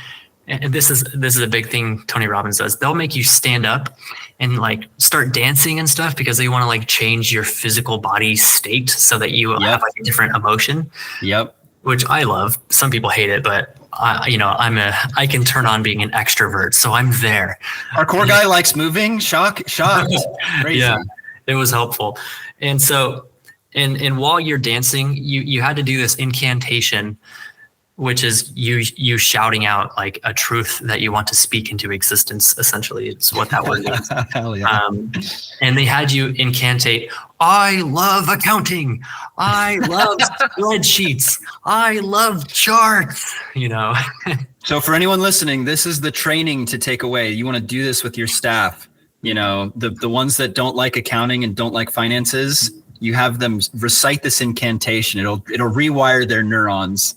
Speaker 2: And this is a big thing Tony Robbins does. They'll make you stand up and like start dancing and stuff because they want to like change your physical body state so that you have like a different emotion.
Speaker 1: Yep.
Speaker 2: Which I love. Some people hate it, but I can turn on being an extrovert, so I'm there.
Speaker 1: Parkour guy likes moving. Shocked. Crazy. Yeah,
Speaker 2: it was helpful. And so, and while you're dancing, you had to do this incantation, which is you shouting out like a truth that you want to speak into existence. Essentially, it's what that word means.
Speaker 1: Hell yeah.
Speaker 2: And they had you incantate, I love accounting. I love spreadsheets. I love charts,
Speaker 1: So for anyone listening, this is the training to take away. You want to do this with your staff. The ones that don't like accounting and don't like finances, you have them recite this incantation. It'll rewire their neurons.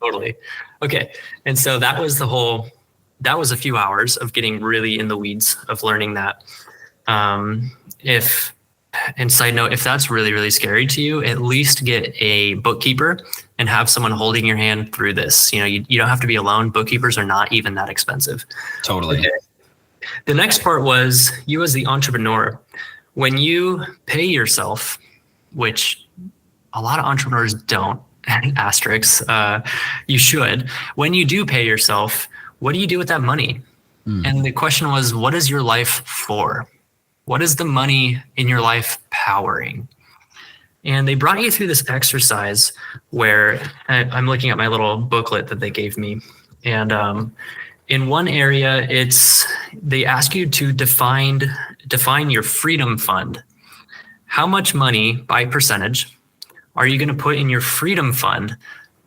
Speaker 2: Totally. Okay. And so that was a few hours of getting really in the weeds of learning that. And side note, if that's really, really scary to you, at least get a bookkeeper and have someone holding your hand through this. You don't have to be alone. Bookkeepers are not even that expensive.
Speaker 1: Totally. Okay.
Speaker 2: The next part was you as the entrepreneur, when you pay yourself, which a lot of entrepreneurs don't, asterisks, you should. When you do pay yourself, what do you do with that money? And the question was, what is your life for? What is the money in your life powering? And they brought you through this exercise where I'm looking at my little booklet that they gave me. And in one area, they ask you to define your freedom fund. How much money by percentage are you going to put in your freedom fund?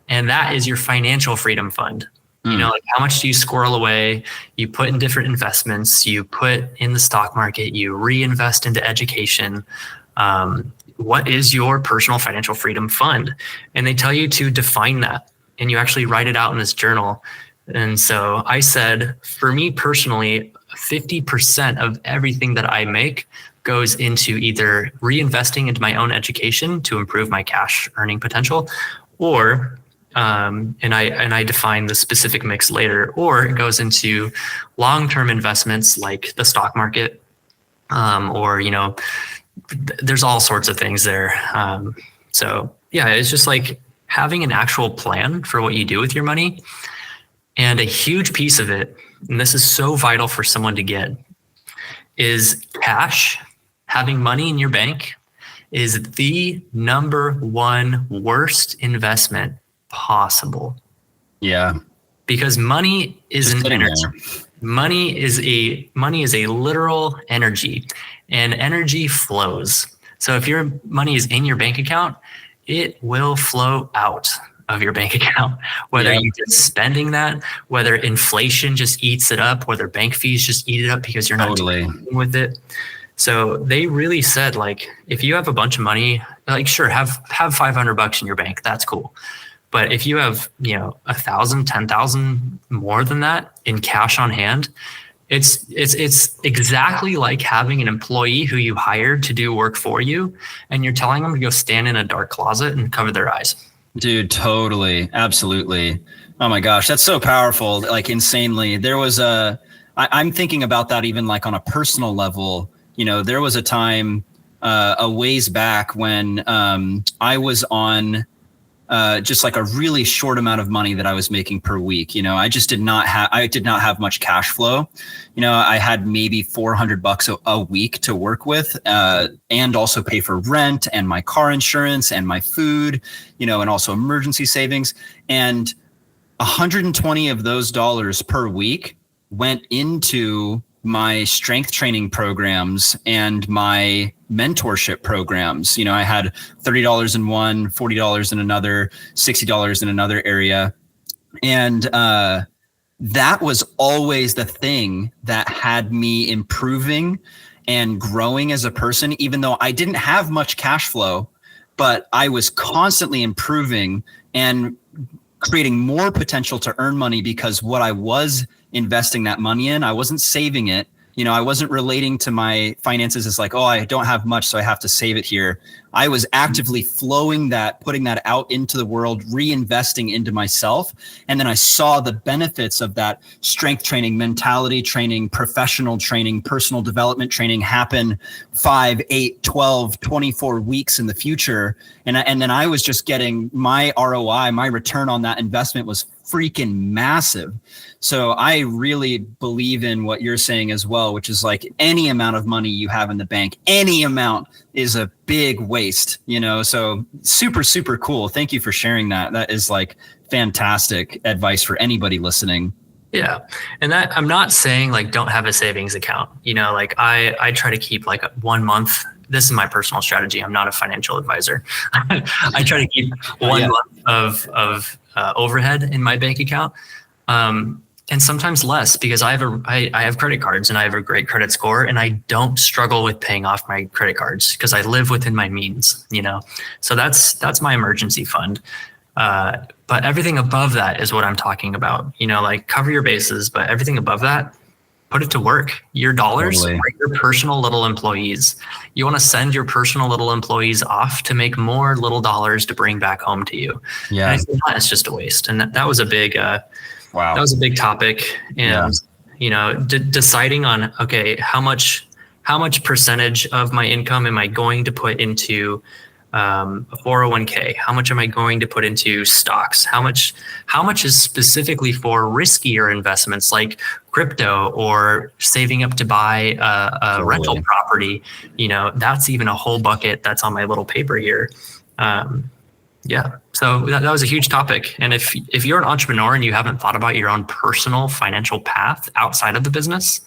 Speaker 2: And that is your financial freedom fund. Like how much do you squirrel away? You put in different investments, you put in the stock market, you reinvest into education. What is your personal financial freedom fund? And they tell you to define that, and you actually write it out in this journal. And so I said, for me personally, 50% of everything that I make goes into either reinvesting into my own education to improve my cash earning potential, or and I define the specific mix later, or it goes into long-term investments like the stock market, or there's all sorts of things there. So yeah, it's just like having an actual plan for what you do with your money. And a huge piece of it, and this is so vital for someone to get, is cash. Having money in your bank is the number one worst investment possible.
Speaker 1: Yeah.
Speaker 2: Because money is an energy. Money is a literal energy. and energy flows. So if your money is in your bank account, it will flow out of your bank account, whether you're just spending that, whether inflation just eats it up, whether bank fees just eat it up because you're not doing anything with it. So they really said, like, if you have a bunch of money, like, sure, have $500 in your bank. That's cool. But if you have, 1,000, 10,000 more than that in cash on hand, it's exactly like having an employee who you hired to do work for you, and you're telling them to go stand in a dark closet and cover their eyes.
Speaker 1: Dude, totally. Absolutely. Oh my gosh. That's so powerful. Like, insanely. There was I'm thinking about that even like on a personal level. There was a time a ways back when I was on just like a really short amount of money that I was making per week. I did not have much cash flow. I had maybe $400 a week to work with, and also pay for rent and my car insurance and my food, and also emergency savings. And 120 of those dollars per week went into my strength training programs and my mentorship programs. I had $30 in one, $40 in another, $60 in another area. And that was always the thing that had me improving and growing as a person, even though I didn't have much cash flow, but I was constantly improving and creating more potential to earn money, because what I was investing that money in, I wasn't saving it. I wasn't relating to my finances as like, oh, I don't have much, so I have to save it here. I was actively flowing that, putting that out into the world, reinvesting into myself. And then I saw the benefits of that strength training, mentality training, professional training, personal development training happen 5, 8, 12, 24 weeks in the future. And then I was just getting my ROI, my return on that investment was freaking massive. So I really believe in what you're saying as well, which is like any amount of money you have in the bank, any amount is a big waste, so super, super cool. Thank you for sharing that. That is like fantastic advice for anybody listening.
Speaker 2: Yeah. And that, I'm not saying like don't have a savings account, like I try to keep like 1 month. This is my personal strategy. I'm not a financial advisor. I try to keep 1 month of overhead in my bank account. And sometimes less, because I have credit cards and I have a great credit score, and I don't struggle with paying off my credit cards because I live within my means, so that's my emergency fund. But everything above that is what I'm talking about, like cover your bases, but everything above that, put it to work. Your dollars are your personal little employees. You want to send your personal little employees off to make more little dollars to bring back home to you. Yeah. And it's just a waste. And that was a big, wow. That was a big topic. And, deciding on, okay, how much percentage of my income am I going to put into a 401k? How much am I going to put into stocks? How much is specifically for riskier investments like crypto or saving up to buy a rental property? That's even a whole bucket that's on my little paper here. Yeah. So that was a huge topic. And if you're an entrepreneur and you haven't thought about your own personal financial path outside of the business,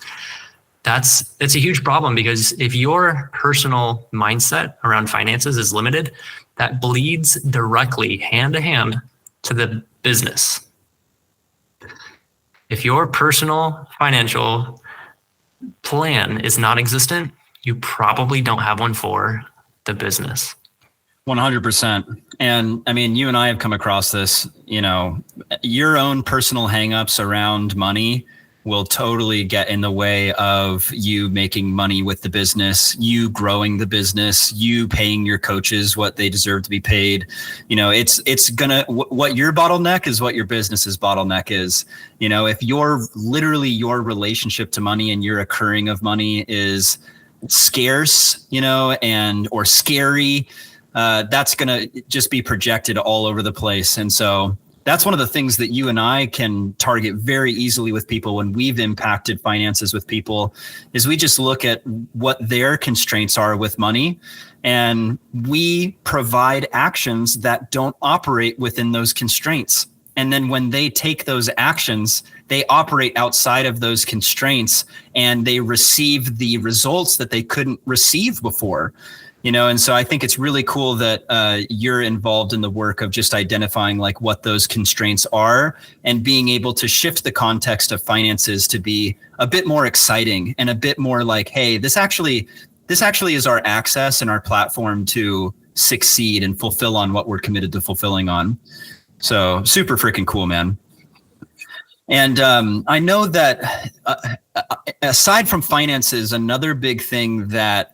Speaker 2: that's a huge problem, because if your personal mindset around finances is limited, that bleeds directly hand to hand to the business. If your personal financial plan is non-existent, you probably don't have one for the business.
Speaker 1: 100%. And I mean, you and I have come across this, your own personal hangups around money will totally get in the way of you making money with the business, you growing the business, you paying your coaches what they deserve to be paid. It's gonna, what your bottleneck is what your business's bottleneck is. If your relationship to money and your occurring of money is scarce, or scary, that's going to just be projected all over the place. And so that's one of the things that you and I can target very easily with people when we've impacted finances with people, is we just look at what their constraints are with money, and we provide actions that don't operate within those constraints. And then when they take those actions, they operate outside of those constraints and they receive the results that they couldn't receive before. And so I think it's really cool that you're involved in the work of just identifying like what those constraints are and being able to shift the context of finances to be a bit more exciting and a bit more like, hey, this actually is our access and our platform to succeed and fulfill on what we're committed to fulfilling on. So super freaking cool, man. And I know that aside from finances, another big thing that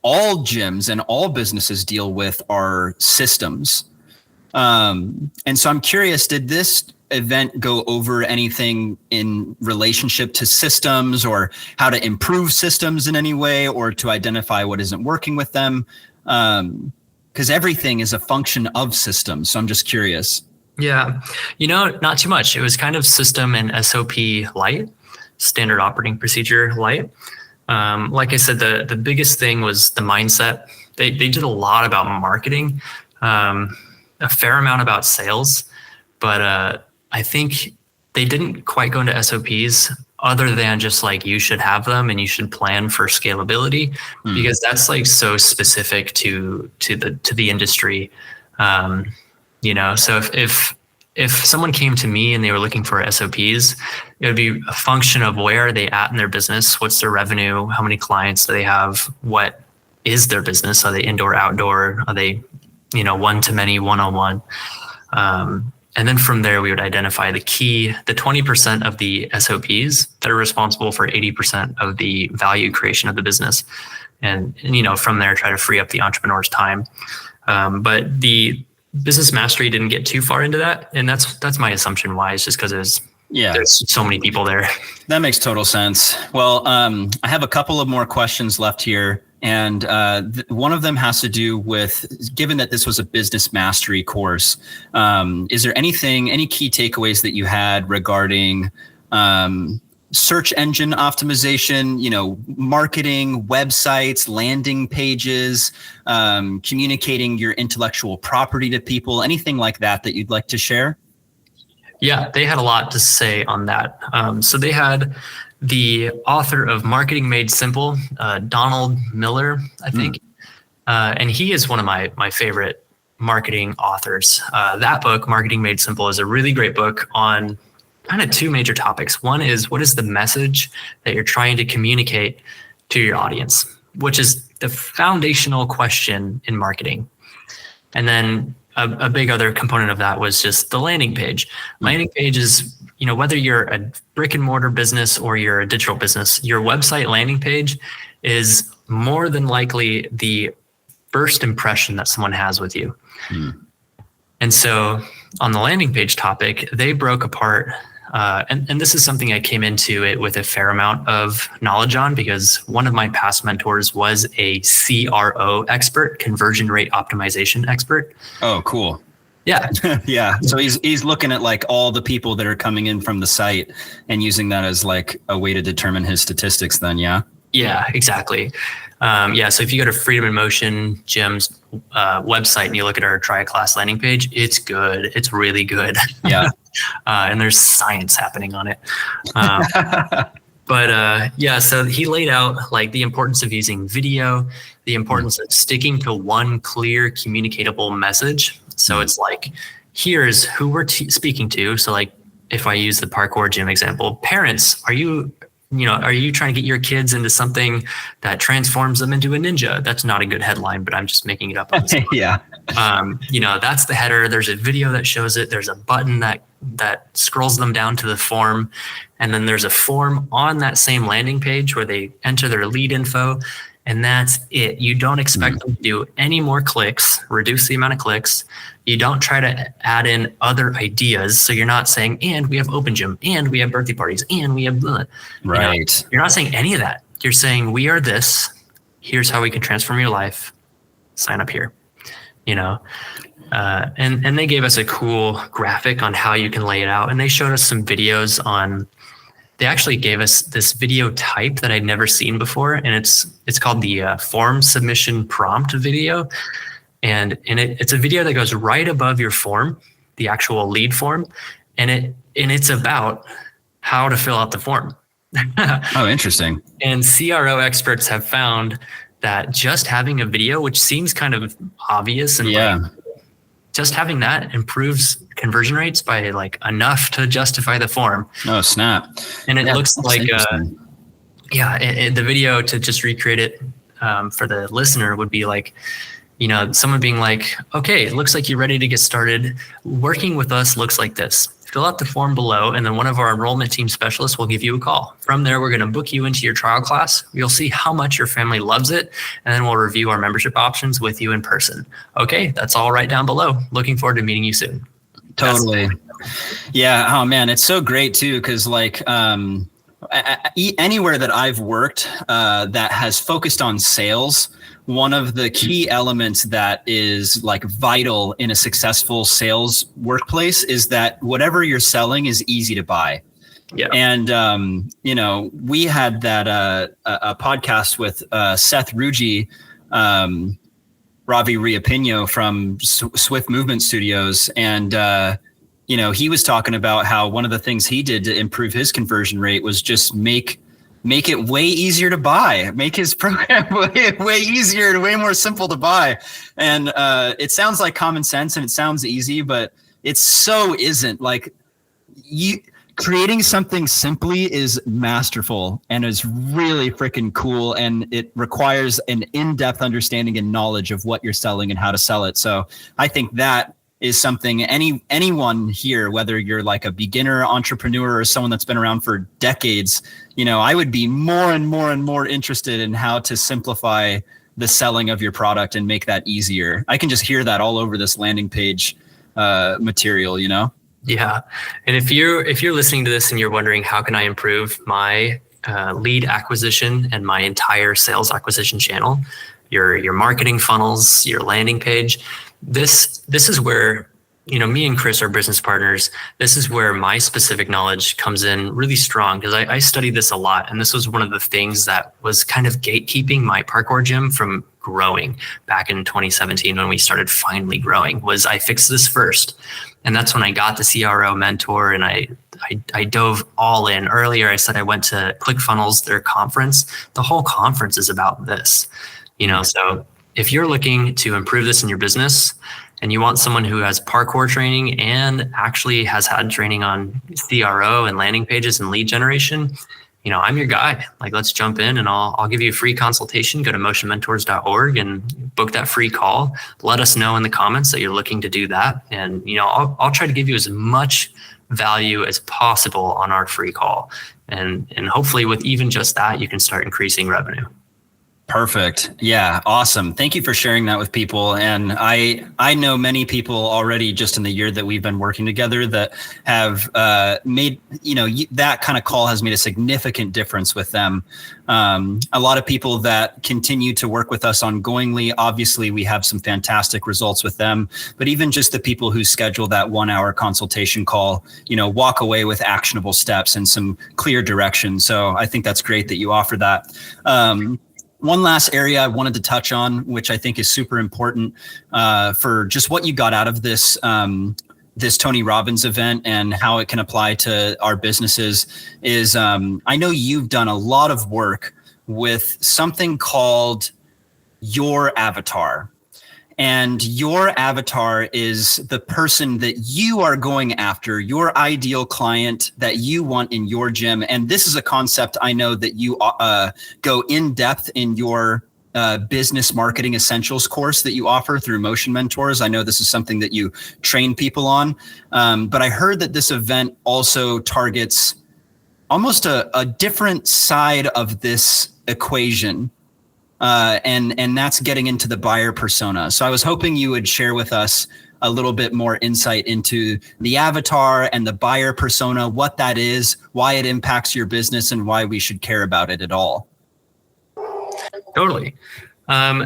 Speaker 1: all gyms and all businesses deal with are systems. And so I'm curious, did this event go over anything in relationship to systems or how to improve systems in any way or to identify what isn't working with them? Because everything is a function of systems. So I'm just curious.
Speaker 2: Yeah, not too much. It was kind of system and SOP light, standard operating procedure light. Like I said, the biggest thing was the mindset. They did a lot about marketing, a fair amount about sales, but I think they didn't quite go into SOPs other than just like you should have them and you should plan for scalability because that's like so specific to the industry. So if someone came to me and they were looking for SOPs, it would be a function of where are they at in their business? What's their revenue? How many clients do they have? What is their business? Are they indoor, outdoor? Are they, one-to-many, one-on-one? And then from there, we would identify the 20% of the SOPs that are responsible for 80% of the value creation of the business. And from there, try to free up the entrepreneur's time. But the business mastery didn't get too far into that. And that's my assumption why. It's just because there's so many people there.
Speaker 1: That makes total sense. Well, I have a couple of more questions left here. And one of them has to do with, given that this was a business mastery course, is there any key takeaways that you had regarding search engine optimization, marketing, websites, landing pages, communicating your intellectual property to people, anything like that you'd like to share?
Speaker 2: Yeah, they had a lot to say on that. So they had the author of Marketing Made Simple, Donald Miller, I think. And he is one of my favorite marketing authors. That book, Marketing Made Simple, is a really great book on kind of two major topics. One is, what is the message that you're trying to communicate to your audience, which is the foundational question in marketing. And then a big other component of that was just the landing page. Landing page is, whether you're a brick and mortar business or you're a digital business, your website landing page is more than likely the first impression that someone has with you. And so on the landing page topic, they broke apart. And this is something I came into it with a fair amount of knowledge on because one of my past mentors was a CRO expert, conversion rate optimization expert.
Speaker 1: Oh, cool.
Speaker 2: Yeah.
Speaker 1: Yeah. So he's looking at like all the people that are coming in from the site and using that as like a way to determine his statistics then. Yeah.
Speaker 2: Yeah, exactly. So if you go to Freedom in Motion Gym's website and you look at our Try a Class landing page, it's good. It's really good.
Speaker 1: Yeah.
Speaker 2: And there's science happening on it. So he laid out like the importance of using video, the importance of sticking to one clear communicatable message. So it's like, here's who we're speaking to. So like if I use the Parkour gym example, parents, are you trying to get your kids into something that transforms them into a ninja? That's not a good headline, but I'm just making it up.
Speaker 1: Yeah.
Speaker 2: That's the header. There's a video that shows it. There's a button that scrolls them down to the form. And then there's a form on that same landing page where they enter their lead info. And that's it. You don't expect them to do any more clicks, reduce the amount of clicks. You don't try to add in other ideas. So you're not saying, and we have open gym, and we have birthday parties, and we have blah.
Speaker 1: Right.
Speaker 2: You're not saying any of that. You're saying, we are this. Here's how we can transform your life. Sign up here. And they gave us a cool graphic on how you can lay it out. And they showed us some videos on. They actually gave us this video type that I'd never seen before, and it's called the form submission prompt video, and it's a video that goes right above your form, the actual lead form, and it's about how to fill out the form.
Speaker 1: Oh, interesting.
Speaker 2: And CRO experts have found that just having a video, which seems kind of obvious, and like just having that improves conversion rates by like enough to justify the form.
Speaker 1: Oh, snap.
Speaker 2: And it looks like, the video, to just recreate it for the listener, would be like, someone being like, okay, it looks like you're ready to get started. Working with us looks like this. Fill out the form below, and then one of our enrollment team specialists will give you a call. From there, we're going to book you into your trial class. You'll see how much your family loves it, and then we'll review our membership options with you in person. Okay, that's all right down below. Looking forward to meeting you soon.
Speaker 1: Totally. Yeah. Oh man, it's so great too, because like anywhere that I've worked that has focused on sales, one of the key elements that is like vital in a successful sales workplace is that whatever you're selling is easy to buy. Yeah. And, we had that a podcast with Seth Rugi, Ravi Riapino from Swift Movement Studios. And, he was talking about how one of the things he did to improve his conversion rate was just make it way easier to buy, make his program way easier and way more simple to buy. And it sounds like common sense and it sounds easy, but it so isn't. Like creating something simply is masterful and is really freaking cool. And it requires an in-depth understanding and knowledge of what you're selling and how to sell it. So I think that is something anyone here, whether you're like a beginner entrepreneur or someone that's been around for decades, I would be more and more interested in how to simplify the selling of your product and make that easier. I can just hear that all over this landing page material,
Speaker 2: Yeah. And if you're listening to this and you're wondering, how can I improve my lead acquisition and my entire sales acquisition channel, your marketing funnels, your landing page, this is where, me and Chris are business partners. This is where my specific knowledge comes in really strong, because I studied this a lot. And this was one of the things that was kind of gatekeeping my parkour gym from growing back in 2017 when we started finally growing, was I fixed this first. And that's when I got the CRO mentor, and I dove all in. Earlier, I said I went to ClickFunnels, their conference. The whole conference is about this, so if you're looking to improve this in your business and you want someone who has parkour training and actually has had training on CRO and landing pages and lead generation, I'm your guy. Like, let's jump in and I'll give you a free consultation. Go to motionmentors.org and book that free call. Let us know in the comments that you're looking to do that. And, I'll try to give you as much value as possible on our free call. And hopefully with even just that, you can start increasing revenue.
Speaker 1: Perfect. Yeah. Awesome. Thank you for sharing that with people. And I know many people already just in the year that we've been working together that have made, that kind of call has made a significant difference with them. A lot of people that continue to work with us ongoingly, obviously we have some fantastic results with them, but even just the people who schedule that 1 hour consultation call, walk away with actionable steps and some clear direction. So I think that's great that you offer that. One last area I wanted to touch on, which I think is super important for just what you got out of this this Tony Robbins event and how it can apply to our businesses, is I know you've done a lot of work with something called your avatar. And your avatar is the person that you are going after, your ideal client that you want in your gym. And this is a concept I know that you go in depth in your business marketing essentials course that you offer through Motion Mentors. I know this is something that you train people on. But I heard that this event also targets almost a different side of this equation. And that's getting into the buyer persona. So I was hoping you would share with us a little bit more insight into the avatar and the buyer persona, what that is, why it impacts your business, and why we should care about it at all.
Speaker 2: Totally.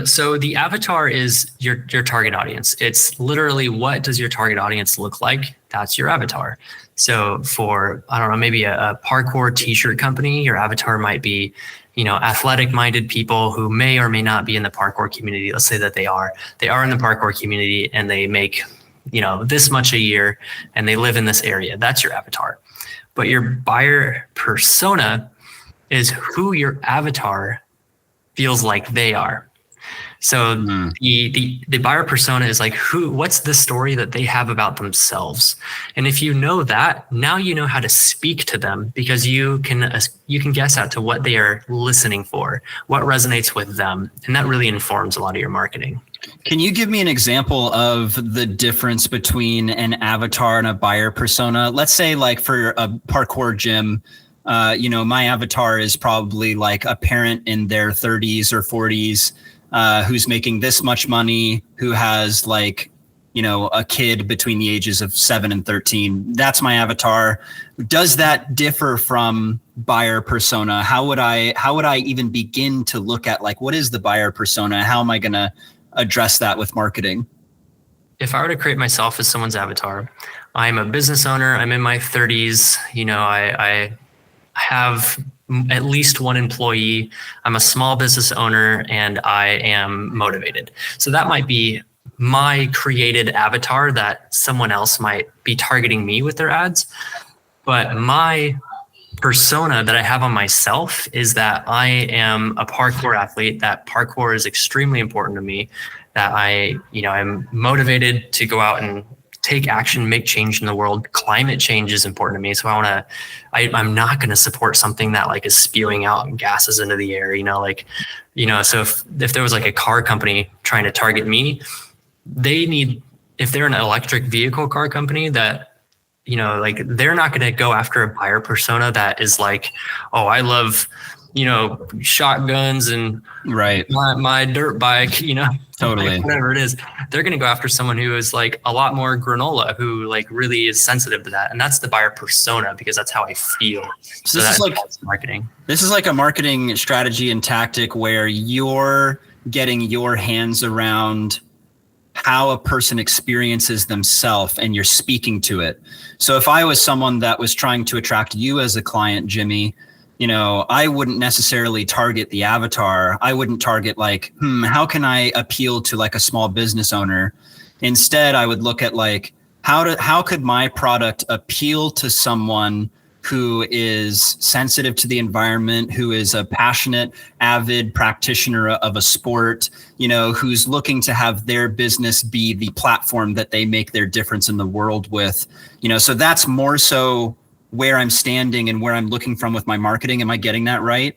Speaker 2: So the avatar is your target audience. It's literally, what does your target audience look like? That's your avatar. So for, I don't know, maybe a parkour t-shirt company, your avatar might be, athletic minded people who may or may not be in the parkour community. Let's say that they are in the parkour community and they make this much a year and they live in this area. That's your avatar. But your buyer persona is who your avatar feels like they are. So the buyer persona is like, what's the story that they have about themselves? And if you know that, now you know how to speak to them, because you can guess out to what they are listening for, what resonates with them. And that really informs a lot of your marketing.
Speaker 1: Can you give me an example of the difference between an avatar and a buyer persona? Let's say like for a parkour gym, my avatar is probably like a parent in their 30s or 40s, who's making this much money, who has like, a kid between the ages of 7 and 13. That's my avatar. Does that differ from buyer persona? How would I even begin to look at like, what is the buyer persona? How am I going to address that with marketing?
Speaker 2: If I were to create myself as someone's avatar, I'm a business owner. I'm in my 30s. I have at least one employee. I'm a small business owner and I am motivated. So that might be my created avatar that someone else might be targeting me with their ads. But my persona that I have on myself is that I am a parkour athlete, that parkour is extremely important to me, that I'm motivated to go out and take action, make change in the world. Climate change is important to me. So I'm not going to support something that like is spewing out gases into the air, so if there was like a car company trying to target me, if they're an electric vehicle car company that, they're not going to go after a buyer persona that is like, oh, I love, shotguns and
Speaker 1: right,
Speaker 2: my dirt bike,
Speaker 1: totally,
Speaker 2: like whatever it is. They're going to go after someone who is like a lot more granola, who like really is sensitive to that. And that's the buyer persona, because that's how I feel. So
Speaker 1: this is like
Speaker 2: marketing.
Speaker 1: This is like a marketing strategy and tactic where you're getting your hands around how a person experiences themselves and you're speaking to it. So if I was someone that was trying to attract you as a client, Jimmy, I wouldn't necessarily target the avatar. I wouldn't target like, how can I appeal to like a small business owner? Instead, I would look at like, how could my product appeal to someone who is sensitive to the environment, who is a passionate, avid practitioner of a sport, who's looking to have their business be the platform that they make their difference in the world with, so that's more so where I'm standing and where I'm looking from with my marketing. Am I getting that right?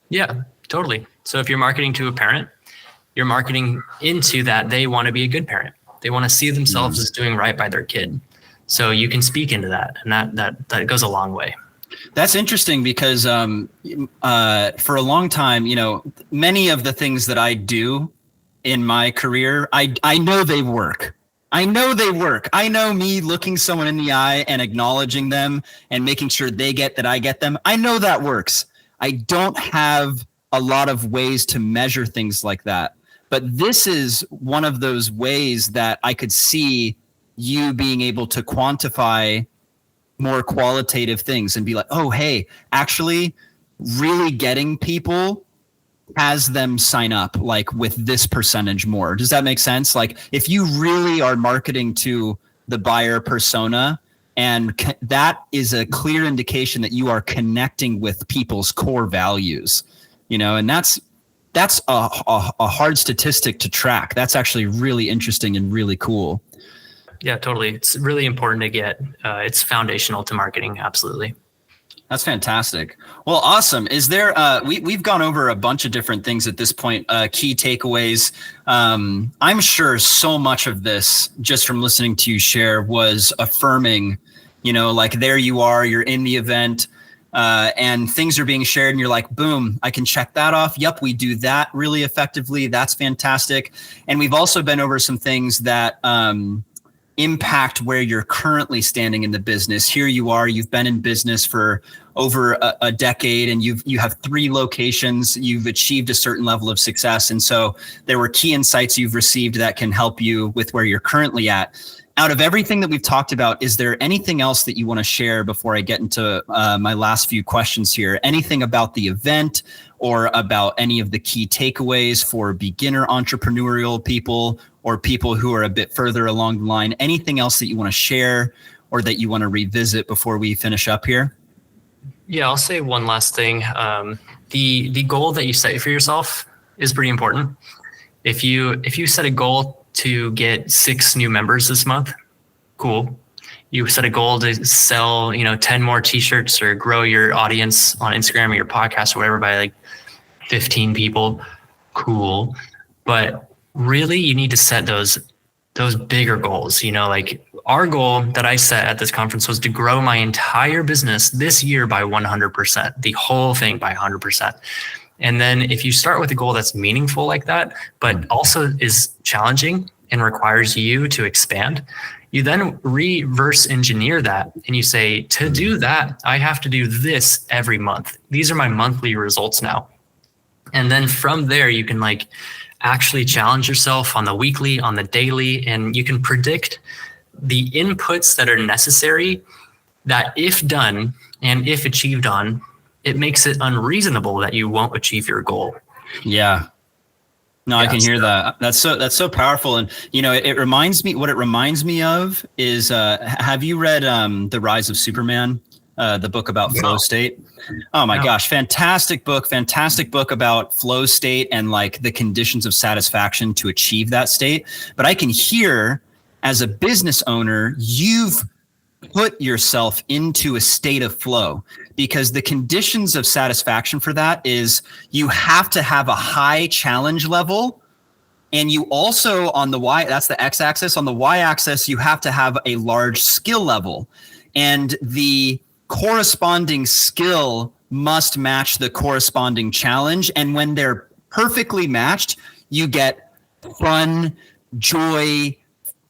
Speaker 2: Yeah, totally. So if you're marketing to a parent, you're marketing into that they want to be a good parent. They want to see themselves as doing right by their kid. So you can speak into that, and that goes a long way.
Speaker 1: That's interesting because for a long time, many of the things that I do in my career, I know they work. I know me looking someone in the eye and acknowledging them and making sure they get that I get them. I know that works. I don't have a lot of ways to measure things like that. But this is one of those ways that I could see you being able to quantify more qualitative things and be like, oh, hey, actually really getting people has them sign up like with this percentage more. Does that make sense? Like if you really are marketing to the buyer persona, and that is a clear indication that you are connecting with people's core values, and that's a hard statistic to track. That's actually really interesting and really cool.
Speaker 2: Yeah, totally. It's really important to get, it's foundational to marketing. Absolutely.
Speaker 1: That's fantastic. Well, awesome. Is there, we've gone over a bunch of different things at this point, key takeaways. I'm sure so much of this, just from listening to you share, was affirming, like there you are, you're in the event, and things are being shared and you're like, boom, I can check that off. Yep, we do that really effectively. That's fantastic. And we've also been over some things that, impact where you're currently standing in the business. Here you are, you've been in business for over a decade, and you have 3 locations. You've achieved a certain level of success, and so there were key insights you've received that can help you with where you're currently at. Out of everything that we've talked about, is there anything else that you want to share before I get into my last few questions here? Anything about the event or about any of the key takeaways for beginner entrepreneurial people or people who are a bit further along the line? Anything else that you want to share or that you want to revisit before we finish up here?
Speaker 2: Yeah, I'll say one last thing. The goal that you set for yourself is pretty important. If you set a goal to get 6 new members this month, cool. You set a goal to sell, 10 more t-shirts or grow your audience on Instagram or your podcast or whatever by like 15 people, cool. But really you need to set those bigger goals. Like our goal that I set at this conference was to grow my entire business this year by 100%, the whole thing by 100%. And then if you start with a goal that's meaningful like that, but also is challenging and requires you to expand, you then reverse engineer that and you say, to do that, I have to do this every month. These are my monthly results now. And then from there, you can like actually challenge yourself on the weekly, on the daily, and you can predict the inputs that are necessary that if done and if achieved on, it makes it unreasonable that you won't achieve your goal.
Speaker 1: Yeah. No, I can hear that. That's so powerful. And, it reminds me of is, have you read The Rise of Superman, the book about flow state? Oh my gosh. Fantastic book about flow state and like the conditions of satisfaction to achieve that state. But I can hear as a business owner, you've put yourself into a state of flow, because the conditions of satisfaction for that is you have to have a high challenge level. And you also on the Y, that's the X axis. On the Y axis, you have to have a large skill level, and the corresponding skill must match the corresponding challenge. And when they're perfectly matched, you get fun, joy,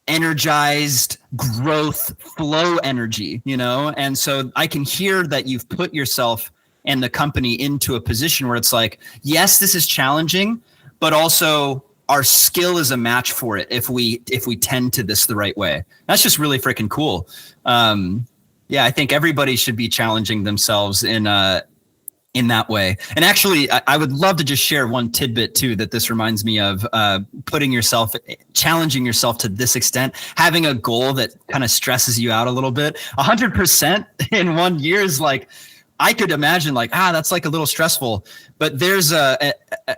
Speaker 1: energized growth, flow energy, And so I can hear that you've put yourself and the company into a position where it's like, yes, this is challenging, but also our skill is a match for it if we tend to this the right way. That's just really freaking cool. I think everybody should be challenging themselves in that way. And actually, I would love to just share one tidbit too, that this reminds me of challenging yourself to this extent, having a goal that kind of stresses you out a little bit. 100% in 1 year is like, I could imagine like, that's like a little stressful, but there's an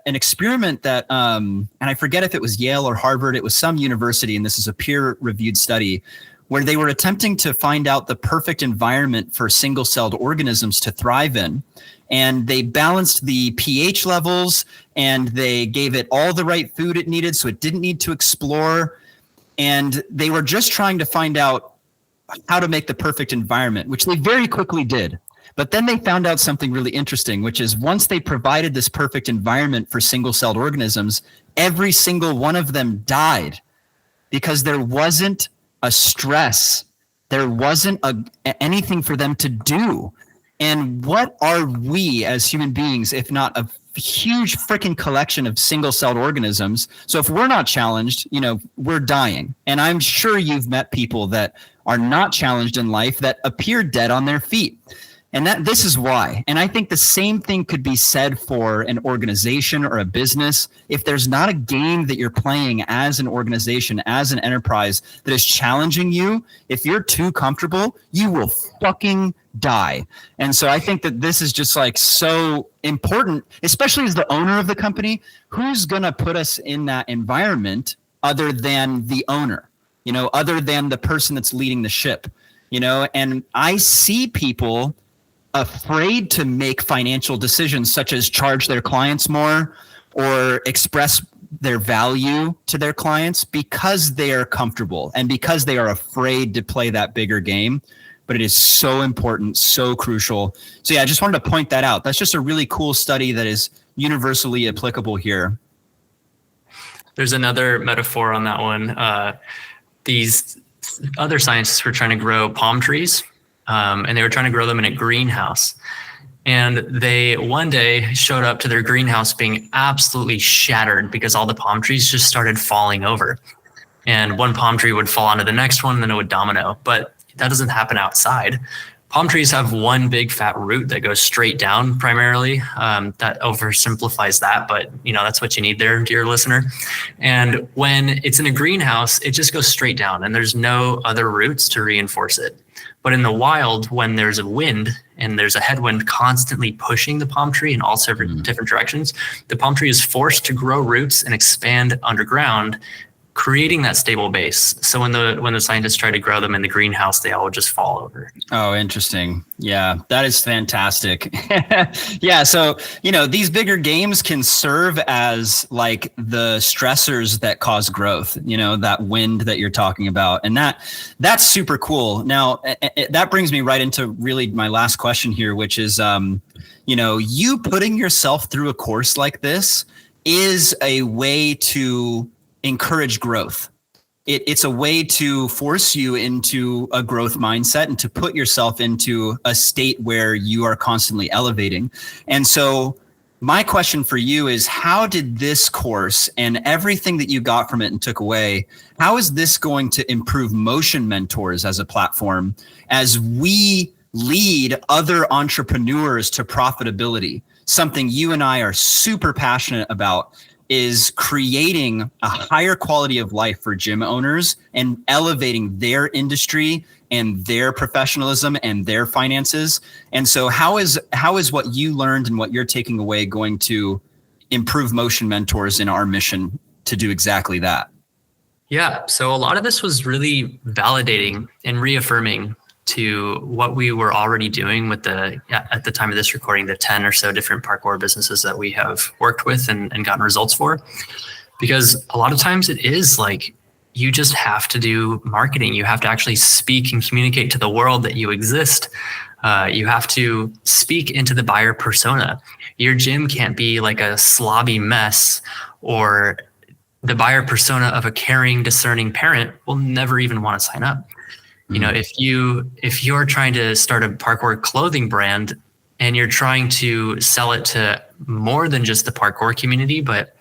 Speaker 1: experiment that, and I forget if it was Yale or Harvard, it was some university, and this is a peer-reviewed study where they were attempting to find out the perfect environment for single-celled organisms to thrive in. And they balanced the pH levels and they gave it all the right food it needed so it didn't need to explore. And they were just trying to find out how to make the perfect environment, which they very quickly did. But then they found out something really interesting, which is once they provided this perfect environment for single-celled organisms, every single one of them died because there wasn't a stress. There wasn't anything for them to do. And what are we as human beings, if not a huge freaking collection of single-celled organisms? So if we're not challenged, we're dying. And I'm sure you've met people that are not challenged in life that appear dead on their feet. And this is why. And I think the same thing could be said for an organization or a business. If there's not a game that you're playing as an organization, as an enterprise that is challenging you, if you're too comfortable, you will fucking die. And so I think that this is just like so important, especially as the owner of the company. Who's going to put us in that environment other than the owner, other than the person that's leading the ship, and I see people afraid to make financial decisions such as charge their clients more or express their value to their clients because they are comfortable and because they are afraid to play that bigger game. But it is so important, so crucial. So I just wanted to point that out. That's just a really cool study that is universally applicable here.
Speaker 2: There's another metaphor on that one. These other scientists were trying to grow palm trees. And they were trying to grow them in a greenhouse. And they one day showed up to their greenhouse being absolutely shattered because all the palm trees just started falling over. And one palm tree would fall onto the next one, and then it would domino. But that doesn't happen outside. Palm trees have one big fat root that goes straight down primarily. That oversimplifies that, but that's what you need there, dear listener. And when it's in a greenhouse, it just goes straight down and there's no other roots to reinforce it. But in the wild, when there's a wind and there's a headwind constantly pushing the palm tree in all different directions, the palm tree is forced to grow roots and expand underground, creating that stable base. So when the scientists try to grow them in the greenhouse, they all just fall over.
Speaker 1: Oh, interesting. Yeah, that is fantastic. Yeah. So, these bigger games can serve as like the stressors that cause growth, that wind that you're talking about. And that's super cool. Now, that brings me right into really my last question here, which is, you putting yourself through a course like this is a way to encourage growth. It's a way to force you into a growth mindset and to put yourself into a state where you are constantly elevating. And so my question for you is, how did this course and everything that you got from it and took away, how is this going to improve Motion Mentors as a platform as we lead other entrepreneurs to profitability? Something you and I are super passionate about is creating a higher quality of life for gym owners and elevating their industry and their professionalism and their finances. And so how is what you learned and what you're taking away going to improve Motion Mentors in our mission to do exactly that?
Speaker 2: Yeah. So a lot of this was really validating and reaffirming to what we were already doing with at the time of this recording, the 10 or so different parkour businesses that we have worked with and gotten results for. Because a lot of times it is like, you just have to do marketing. You have to actually speak and communicate to the world that you exist. You have to speak into the buyer persona. Your gym can't be like a slobby mess, or the buyer persona of a caring, discerning parent will never even want to sign up. If you're trying to start a parkour clothing brand and you're trying to sell it to more than just the parkour community, but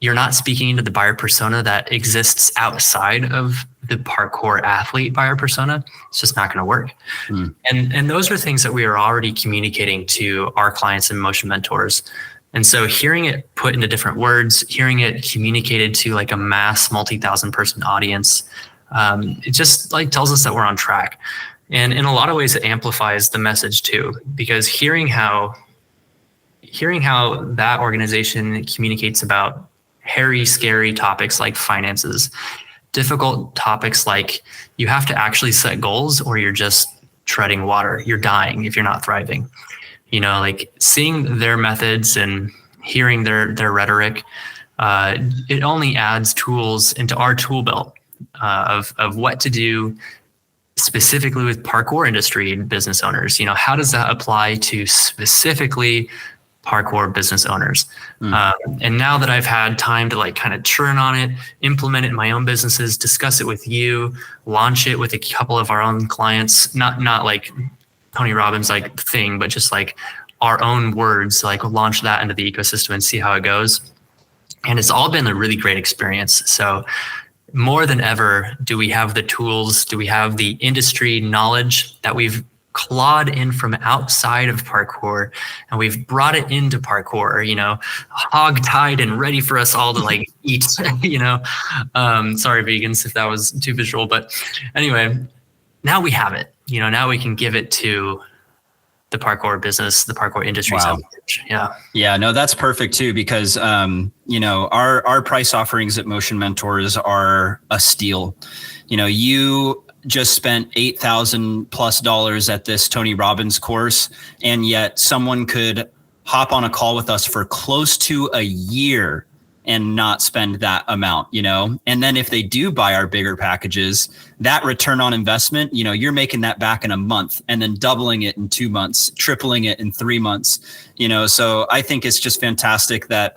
Speaker 2: you're not speaking into the buyer persona that exists outside of the parkour athlete buyer persona, it's just not going to work. And those are things that we are already communicating to our clients and Motion Mentors. And so hearing it put into different words, hearing it communicated to like a mass multi-thousand person audience, it just like tells us that we're on track. And in a lot of ways, it amplifies the message too, because hearing how that organization communicates about hairy, scary topics like finances, difficult topics like you have to actually set goals or you're just treading water. You're dying if you're not thriving. Like seeing their methods and hearing their rhetoric, it only adds tools into our tool belt of what to do specifically with parkour industry business owners. How does that apply to specifically parkour business owners? And now that I've had time to like kind of churn on it, implement it in my own businesses, discuss it with you, launch it with a couple of our own clients, not like Tony Robbins like thing, but just like our own words, like launch that into the ecosystem and see how it goes. And it's all been a really great experience. So more than ever, do we have the tools? Do we have the industry knowledge that we've clawed in from outside of parkour, and we've brought it into parkour, hog-tied and ready for us all to like eat, sorry, vegans, if that was too visual, but anyway, now we have it, now we can give it to the parkour business, the parkour industry.
Speaker 1: Wow. Yeah, no, that's perfect too, because, our price offerings at Motion Mentors are a steal. You just spent $8,000+ at this Tony Robbins course, and yet someone could hop on a call with us for close to a year and not spend that amount, and then if they do buy our bigger packages, that return on investment, you're making that back in a month and then doubling it in 2 months, tripling it in 3 months, so I think it's just fantastic that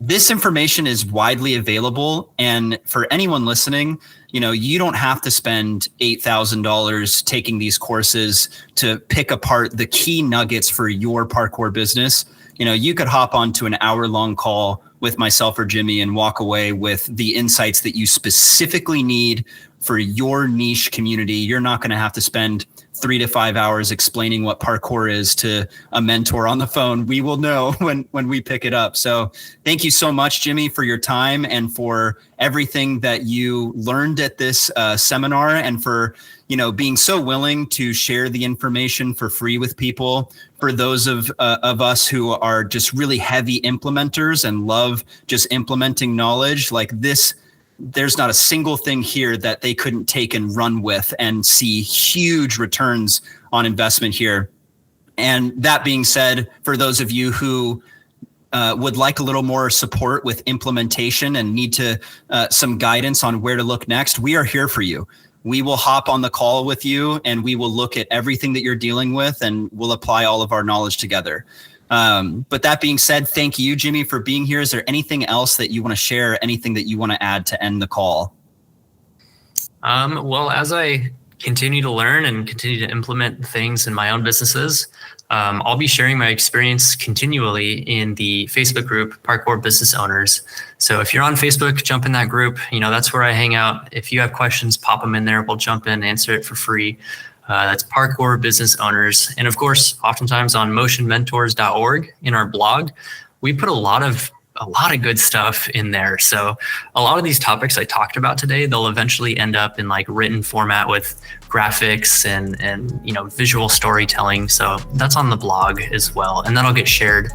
Speaker 1: this information is widely available. And for anyone listening, you don't have to spend $8,000 taking these courses to pick apart the key nuggets for your parkour business. You could hop onto an hour-long call with myself or Jimmy and walk away with the insights that you specifically need for your niche community. You're not going to have to spend 3 to 5 hours explaining what parkour is to a mentor on the phone. We will know when we pick it up. So thank you so much, Jimmy, for your time and for everything that you learned at this seminar, and for being so willing to share the information for free with people. For those of us who are just really heavy implementers and love just implementing knowledge like this, there's not a single thing here that they couldn't take and run with and see huge returns on investment here. And that being said, for those of you who would like a little more support with implementation and need to some guidance on where to look next, we are here for you. We will hop on the call with you and we will look at everything that you're dealing with and we'll apply all of our knowledge together. But that being said, thank you, Jimmy, for being here. Is there anything else that you want to share, anything that you want to add to end the call?
Speaker 2: Well, as I continue to learn and continue to implement things in my own businesses, I'll be sharing my experience continually in the Facebook group, Parkour Business Owners. So if you're on Facebook, jump in that group. That's where I hang out. If you have questions, pop them in there. We'll jump in, answer it for free. That's Parkour Business Owners. And of course, oftentimes on motionmentors.org in our blog, we put a lot of good stuff in there. So a lot of these topics I talked about today, they'll eventually end up in like written format with graphics and visual storytelling. So that's on the blog as well. And that'll get shared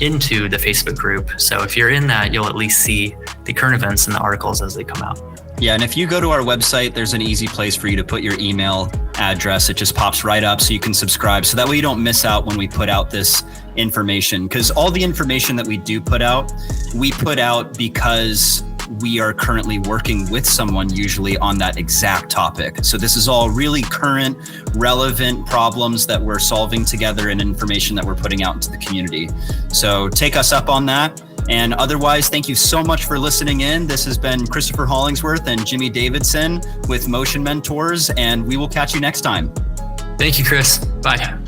Speaker 2: into the Facebook group. So if you're in that, you'll at least see the current events and the articles as they come out.
Speaker 1: Yeah, and if you go to our website, there's an easy place for you to put your email address. It just pops right up so you can subscribe. So that way you don't miss out when we put out this information. Because all the information that we do put out, we put out because we are currently working with someone usually on that exact topic. So this is all really current, relevant problems that we're solving together and information that we're putting out into the community. So take us up on that. And otherwise, thank you so much for listening in. This has been Christopher Hollingsworth and Jimmy Davidson with Motion Mentors, and we will catch you next time.
Speaker 2: Thank you, Chris. Bye.